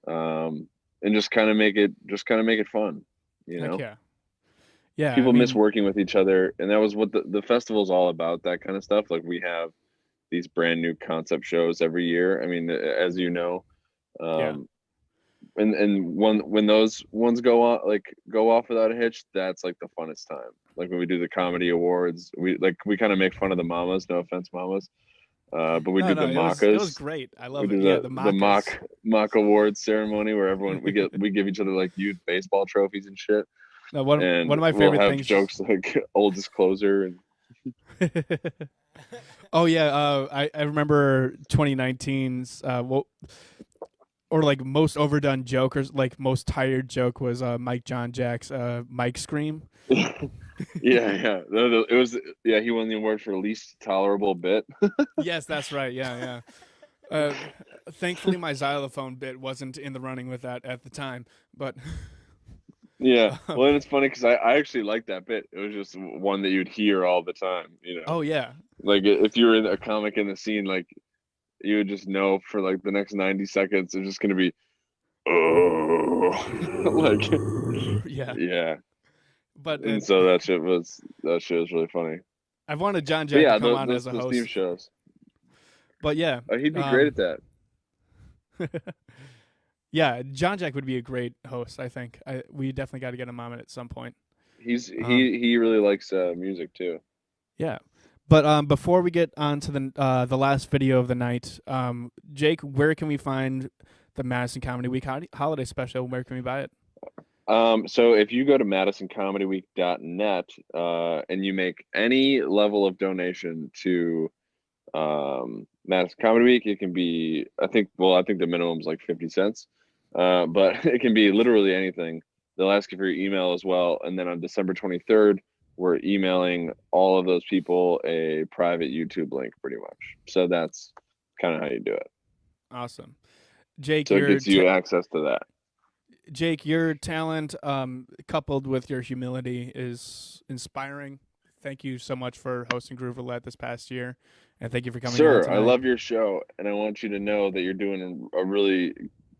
and just kind of make it fun, Heck yeah. Yeah, People I miss mean, working with each other, and that was what the festival's all about, that kind of stuff. Like we have these brand new concept shows every year. I mean, as you know, Yeah. and when those ones go off without a hitch, that's like the funnest time. Like when we do the comedy awards, we kind of make fun of the mamas, no offense mamas, but we No, do no, the it was macas. great. I We love it. do Yeah, the the macas. mock awards ceremony where everyone we give each other like youth baseball trophies and shit, No, one and of my we'll favorite have things. jokes like old disclosure and Oh yeah, I remember 2019's or like most overdone joke, or like most tired joke was Mike John Jack's Mike scream. yeah. It was he won the award for least tolerable bit. Yes, that's right. Yeah. Thankfully, my xylophone bit wasn't in the running with that at the time, but Yeah, well, and it's funny because I actually like that bit. It was just one that you'd hear all the time, Oh yeah. Like if you were in a comic in the scene, like you would just know for like the next 90 seconds, it's just gonna be, oh, like, Yeah. yeah. But And so that shit was really funny. I've wanted John But Jack yeah, to come on as a those host. theme shows. But yeah, He'd be great at that. Yeah, John Jack would be a great host. I think we definitely got to get him on at some point. He really likes music too. Yeah, but before we get on to the last video of the night, Jake, where can we find the Madison Comedy Week holiday special? Where can we buy it? So if you go to madisoncomedyweek.net and you make any level of donation to Madison Comedy Week, it can be I think the minimum is like 50 cents, but it can be literally anything. They'll ask you for your email as well, and then on December 23rd we're emailing all of those people a private YouTube link, pretty much. So that's kind of how you do it. Awesome, Jake. So it gets you access to that. Jake, your talent, coupled with your humility, is inspiring. Thank you so much for hosting Groove Roulette this past year, and thank you for coming on Sir, tonight. I love your show, and I want you to know that you're doing a really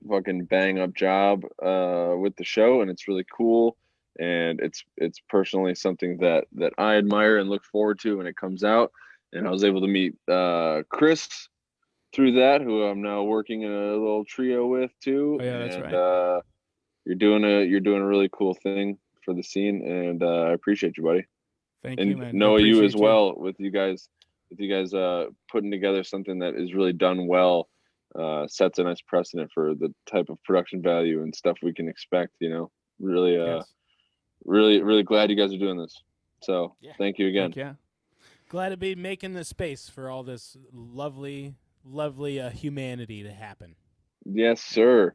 fucking bang up job with the show, and it's really cool, and it's personally something that I admire and look forward to when it comes out. And I was able to meet Chris through that, who I'm now working in a little trio with too. Oh, yeah, that's and right. you're doing a really cool thing for the scene, and I appreciate you, buddy. Thank and you, man. Noah, you Appreciate as well, with you guys putting together something that is really done well, sets a nice precedent for the type of production value and stuff we can expect. Really, Yes. really glad you guys are doing this. So thank you again. Heck yeah. Glad to be making the space for all this lovely humanity to happen. Yes, sir.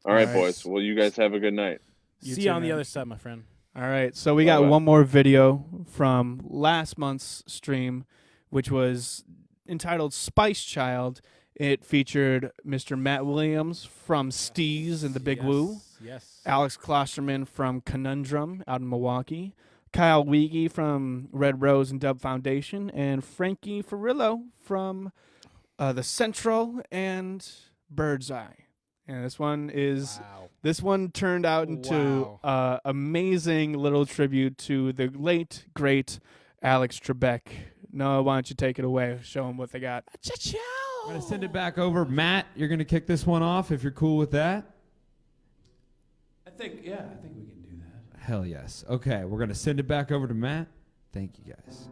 All right, right. boys. Well, you guys have a good night. See you on the other side, my friend. All right, so we got Bye-bye. one more video from last month's stream, which was entitled Spice Child, It featured Mr. Matt Williams from Steez and the Big Woo. Yes. Alex Klosterman from Conundrum out in Milwaukee. Kyle Wiege from Red Rose and Dub Foundation. And Frankie Ferrillo from The Central and Birdseye. And this one turned out into amazing little tribute to the late, great Alex Trebek. Noah, why don't you take it away? Show them what they got. I'm going to send it back over. Matt, you're going to kick this one off if you're cool with that. I think we can do that. Hell yes. Okay, we're going to send it back over to Matt. Thank you, guys.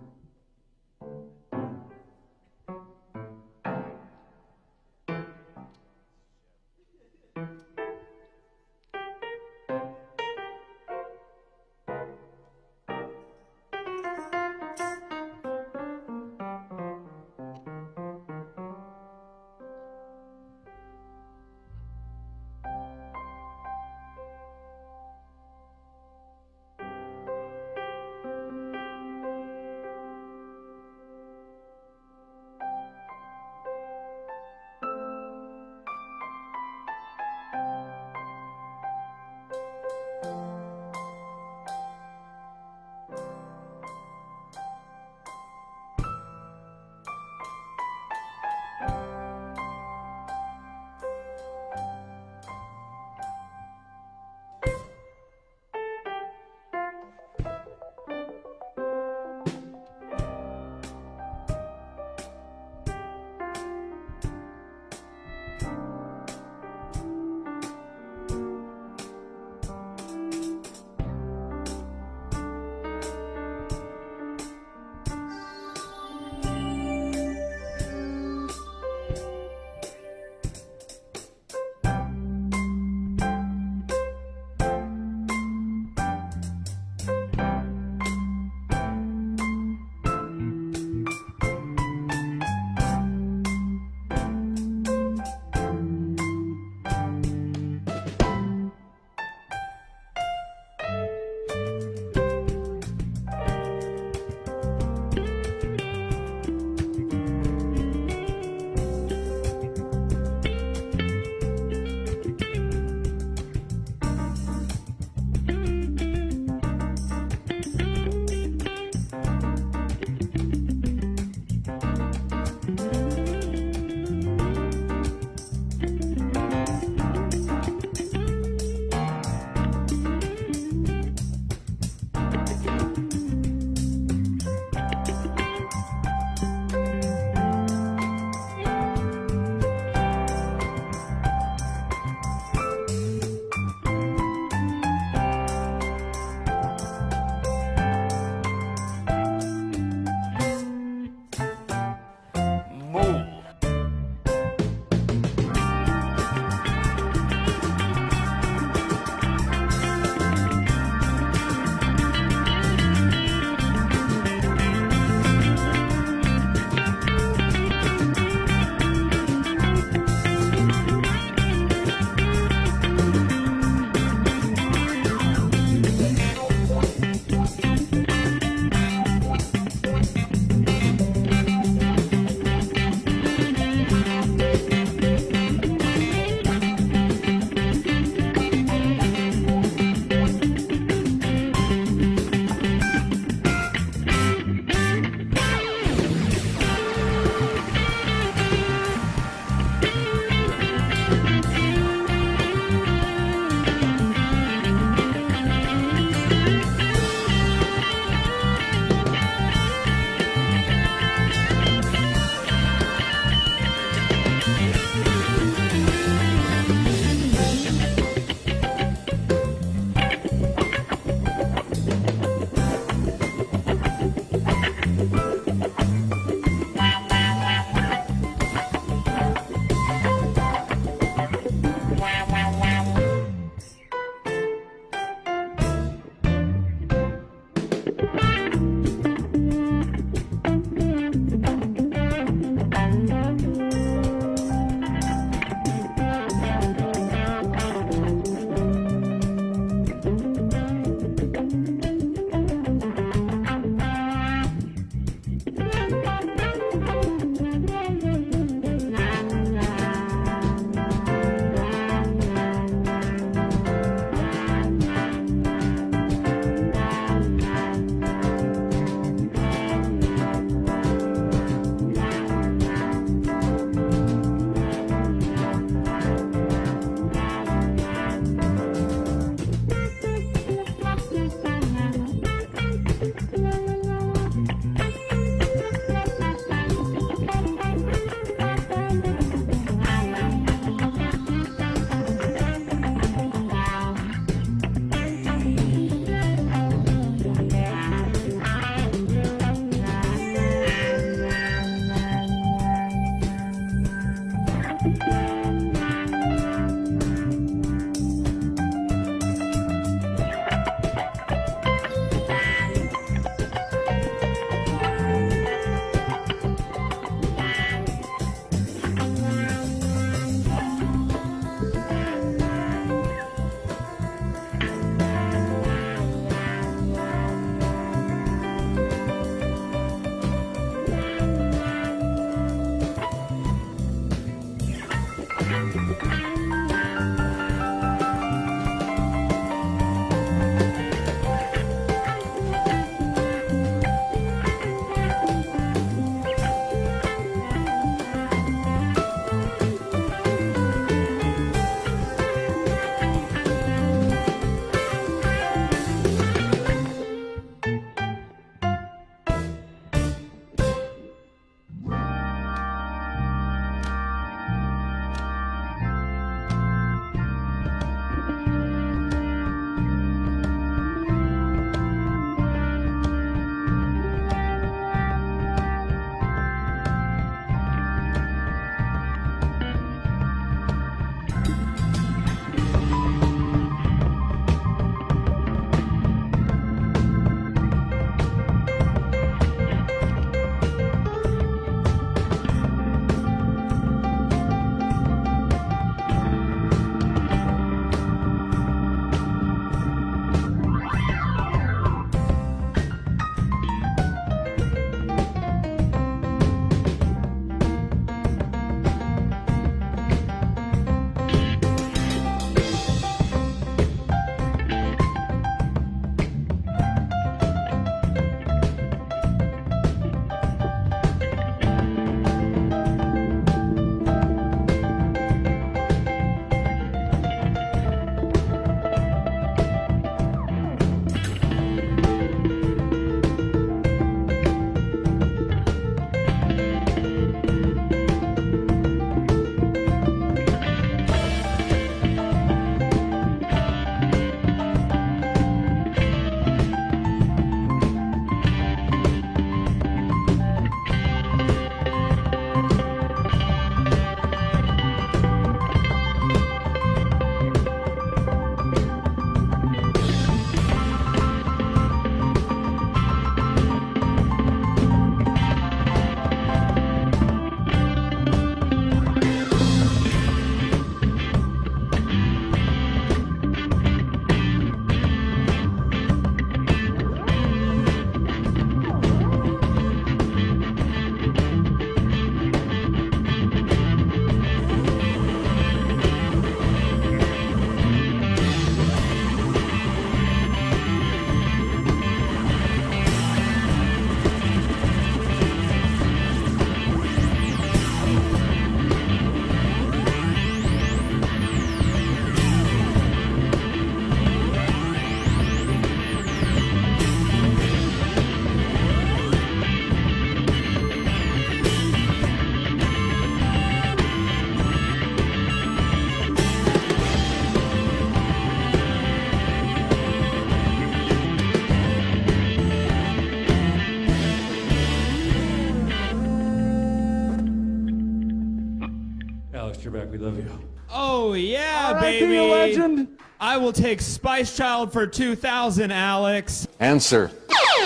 Trebek. We love you. Oh yeah, R.I.P. baby! a legend. I will take Spice Child for 2,000, Alex. Answer.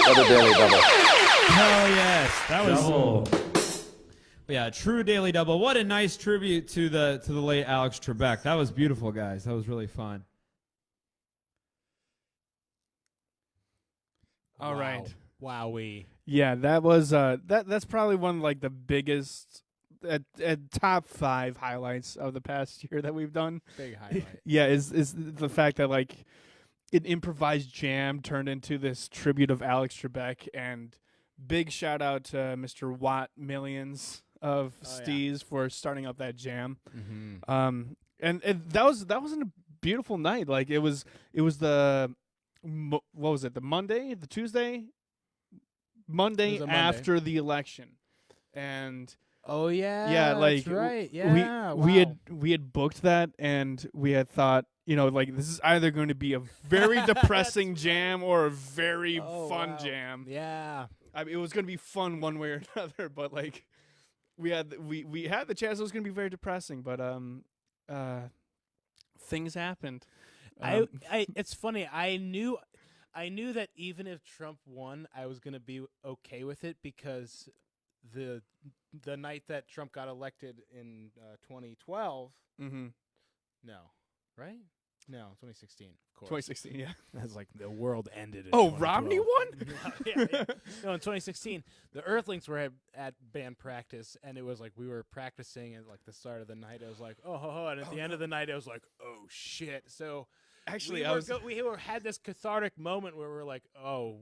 Another daily double. Hell yes, that was. Double. Yeah, true daily double. What a nice tribute to the late Alex Trebek. That was beautiful, guys. That was really fun. All right. Wowee. Yeah, that was that's probably one of like the biggest at top 5 highlights of the past year that we've done. Big highlight. Yeah, is the fact that like an improvised jam turned into this tribute of Alex Trebek, and big shout out to Mr. Watt Millions of Steez for starting up that jam. Mhm. And that was a beautiful night. Like it was the what was it? The Monday, the Tuesday, Monday It was a Monday. after the election, and Oh yeah. yeah, like that's right. Yeah. we had booked that, and we had thought, you know, like this is either going to be a very depressing jam or a very fun jam. Yeah. I mean, it was going to be fun one way or another, but like we had the chance it was going to be very depressing, but things happened. It's funny. I knew that even if Trump won, I was gonna be okay with it, because the night that Trump got elected in 2012. Mm-hmm. No, right? No, 2016. Of course. 2016. Yeah. That's like the world ended. In Oh, 2012. Romney won? yeah. No, in 2016, the Earthlings were at band practice, and it was like we were practicing at like the start of the night. I was like, oh, and at the end of the night, I was like, oh shit. So actually, we had this cathartic moment where we're like, oh,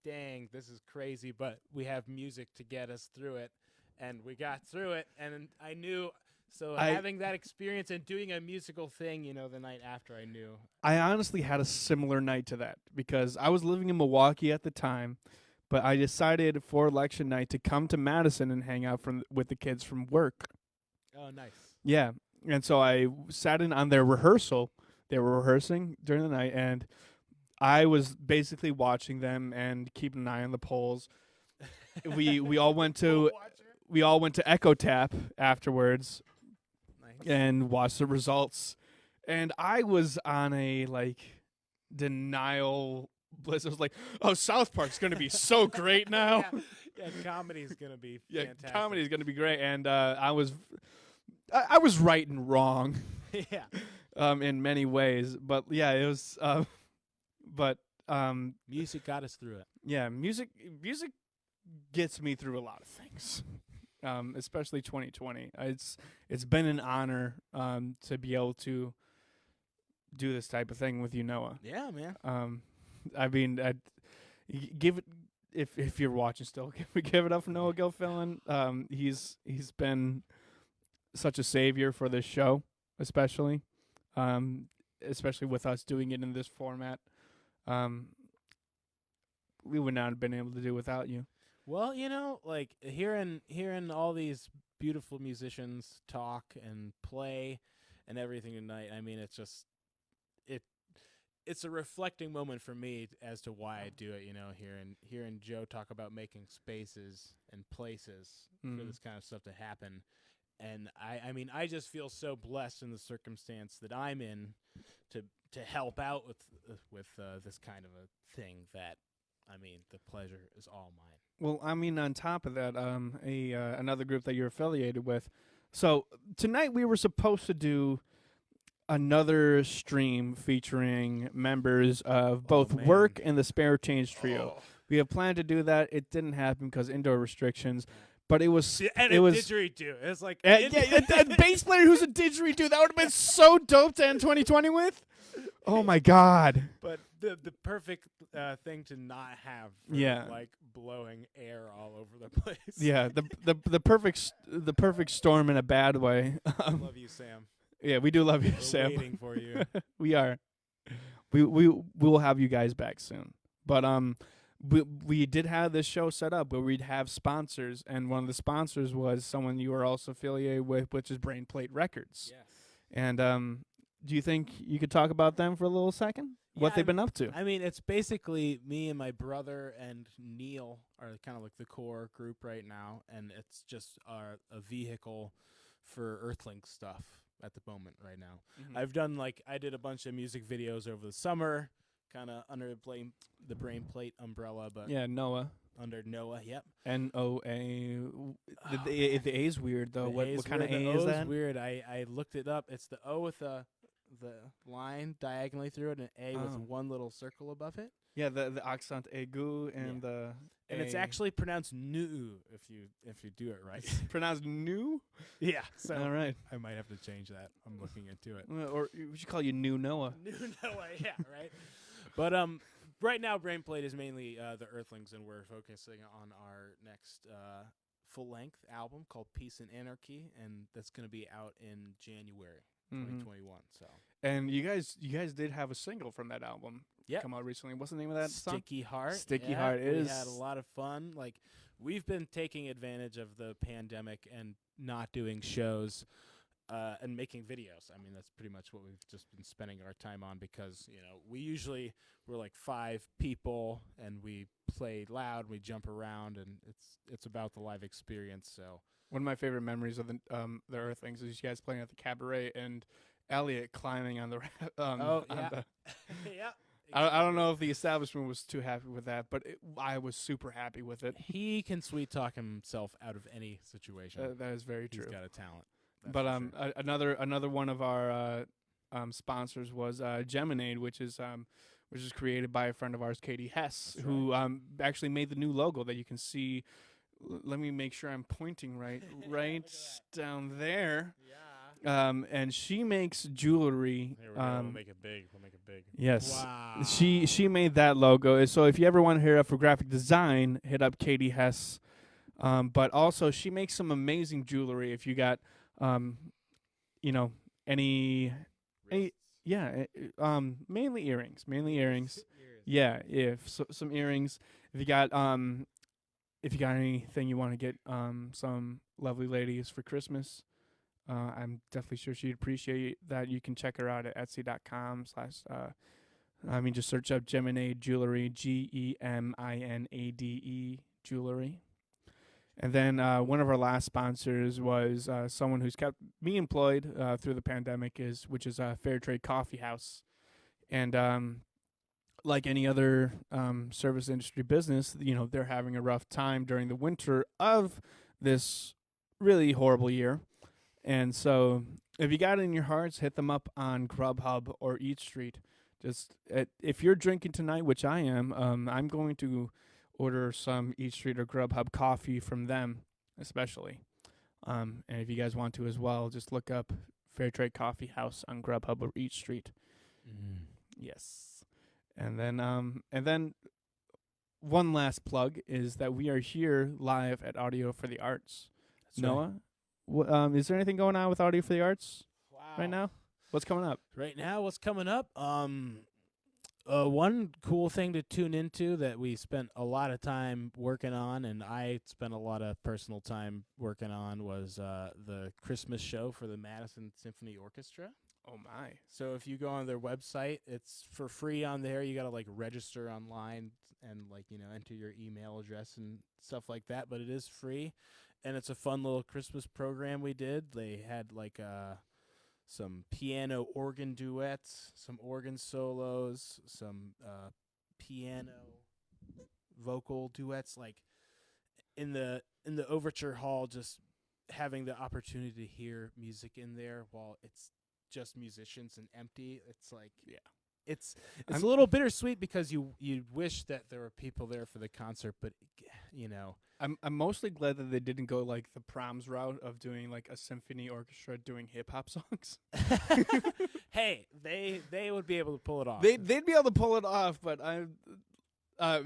dang, this is crazy, but we have music to get us through it, and we got through it, and I knew. So having that experience and doing a musical thing, you know, the night after, I knew. I honestly had a similar night to that, because I was living in Milwaukee at the time, but I decided for election night to come to Madison and hang out with the kids from Wurk. Oh, nice. Yeah, and so I sat in on their rehearsal. They were rehearsing during the night, and I was basically watching them and keeping an eye on the polls. we all went to Echo Tap afterwards. And watch the results, and I was on a like denial bliss. I was like, "Oh, South Park's going to be so great now." Yeah, comedy's going to be fantastic. Comedy's going to be great, and I was right and wrong. Yeah. In many ways, but yeah, it was. Music got us through it. Yeah, music gets me through a lot of things. Especially 2020. It's been an honor to be able to do this type of thing with you, Noah. Yeah, man. I mean, give it if you're watching still, give it up for Noah Gilfillan. He's been such a savior for this show, especially with us doing it in this format. We would not have been able to do without you. Well, you know, like hearing all these beautiful musicians talk and play and everything tonight, I mean, it's just it's a reflecting moment for me as to why I do it, you know, hearing Joe talk about making spaces and places for this kind of stuff to happen. And I mean, I just feel so blessed in the circumstance that I'm in to help out with this kind of a thing that, I mean, the pleasure is all mine. Well, I mean, on top of that, another group that you're affiliated with. So tonight we were supposed to do another stream featuring members of both Wurk and the Spare Change Trio. We have planned to do that. It didn't happen because indoor restrictions. But it was and a didgeridoo. It's like a bass player who's a didgeridoo. That would have been so dope to end 2020 with. Oh my God! But the perfect thing to not have, like blowing air all over the place. Yeah, the perfect storm in a bad way. Love you, Sam. Yeah, we do love you, We're Sam. waiting for you. We are. We will have you guys back soon. But we did have this show set up where we'd have sponsors, and one of the sponsors was someone you are also affiliated with, which is Brain Plate Records. Yes. And do you think you could talk about them for a little second? What they've been up to? I mean, it's basically me and my brother and Neil are kind of like the core group right now, and it's just a vehicle for Earthling stuff. at the moment right now. Mhm. I've done I did a bunch of music videos over the summer, kind of under the Brain Plate umbrella, but Yeah, Noah. under Noah. Yep. N-O-A. The A's weird though. The What A's kind of weird. A The is O's that? weird. I looked it up. It's the O with the line diagonally through it, and an A with Oh. one little circle above it. Yeah, the accent aigu and the And it's A. actually pronounced "nu" if you do it right. pronounced new. Yeah. So All right. I might have to change that. I'm looking into it. Or we should call you New Noah. New Noah, yeah, right. But right now, Brain Plate is mainly the Earthlings, and we're focusing on our next full-length album called Peace and Anarchy, and that's going to be out in January 2021. So. And you guys did have a single from that album come out recently. What's the name of that song? Sticky Heart. Sticky Yeah, Heart is. We had a lot of fun. We've been taking advantage of the pandemic and not doing shows and making videos. I mean, that's pretty much what we've just been spending our time on because, we're like 5 people and we play loud, we jump around, and it's about the live experience. So One of my favorite memories of the Earthlings is you guys playing at the cabaret and Elliott climbing on the Oh, yeah. on the yeah. I don't know if the establishment was too happy with that, but I was super happy with it. He can sweet talk himself out of any situation. That is very true. He's got a talent. But another one of our sponsors was Geminade, which is created by a friend of ours, Katie Hess, who actually made the new logo that you can see. Let me make sure I'm pointing right down there. And she makes jewelry. There we go. We'll make it big. We'll make it big. Yes. Wow. She made that logo. So if you ever want to hear up for graphic design, hit up Katie Hess. But also she makes some amazing jewelry. If you got, any mainly earrings. Yeah, some earrings. If you got anything you want to get some lovely ladies for Christmas. I'm definitely sure she'd appreciate that. You can check her out at etsy.com/ just search up Geminade Jewelry, Geminade Jewelry. And then one of our last sponsors was someone who's kept me employed through the pandemic, which is Fair Trade Coffee House. And like any other service industry business, they're having a rough time during the winter of this really horrible year. And so if you got it in your hearts, hit them up on Grubhub or Eat Street. Just if you're drinking tonight, which I am, I'm going to order some Eat Street or Grubhub coffee from them, especially. And if you guys want to as well, just look up Fair Trade Coffee House on Grubhub or Eat Street. Yes. And then one last plug is that we are here live at Audio for the Arts. That's Noah? Is there anything going on with Audio for the Arts right now? What's coming up? Right now, what's coming up? One cool thing to tune into that we spent a lot of time working on, and I spent a lot of personal time working on, was the Christmas show for the Madison Symphony Orchestra. Oh my! So if you go on their website, it's for free on there. You gotta register online and enter your email address and stuff like that. But it is free, and it's a fun little Christmas program we did. They had some piano organ duets, some organ solos, some piano vocal duets. In the overture hall, just having the opportunity to hear music in there while it's just musicians and empty. It's a little bittersweet because you wish that there were people there for the concert, but I'm mostly glad that they didn't go the Proms route of doing a symphony orchestra doing hip hop songs. Hey, they would be able to pull it off. They'd be able to pull it off, but I'm a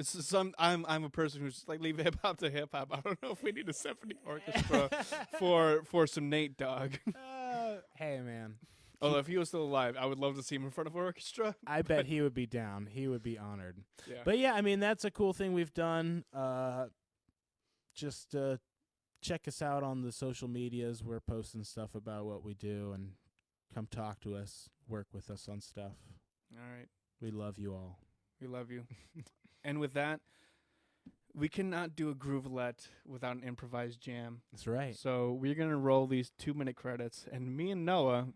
person who's just leave hip hop to hip hop. I don't know if we need a symphony orchestra for some Nate Dogg. Hey man. Although if he was still alive, I would love to see him in front of an orchestra. I bet he would be down. He would be honored. Yeah. But yeah, I mean that's a cool thing we've done. Just check us out on the social medias. We're posting stuff about what we do, and come talk to us, work with us on stuff. All right. We love you all. We love you. And with that, we cannot do a Groove Roulette without an improvised jam. That's right. So we're going to roll these 2-minute credits, and me and Noah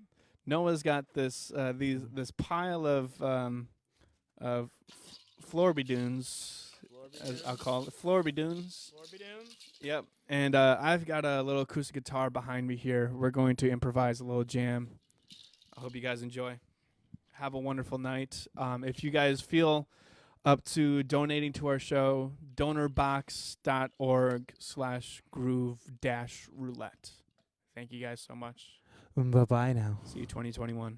Noah's got this this pile of florbidoons, as I'll call it, florbidoons. Yep. And I've got a little acoustic guitar behind me here. We're going to improvise a little jam. I hope you guys enjoy. Have a wonderful night. If you guys feel up to donating to our show, donorbox.org/groove-roulette. Thank you guys so much. Bye-bye now. See you 2021.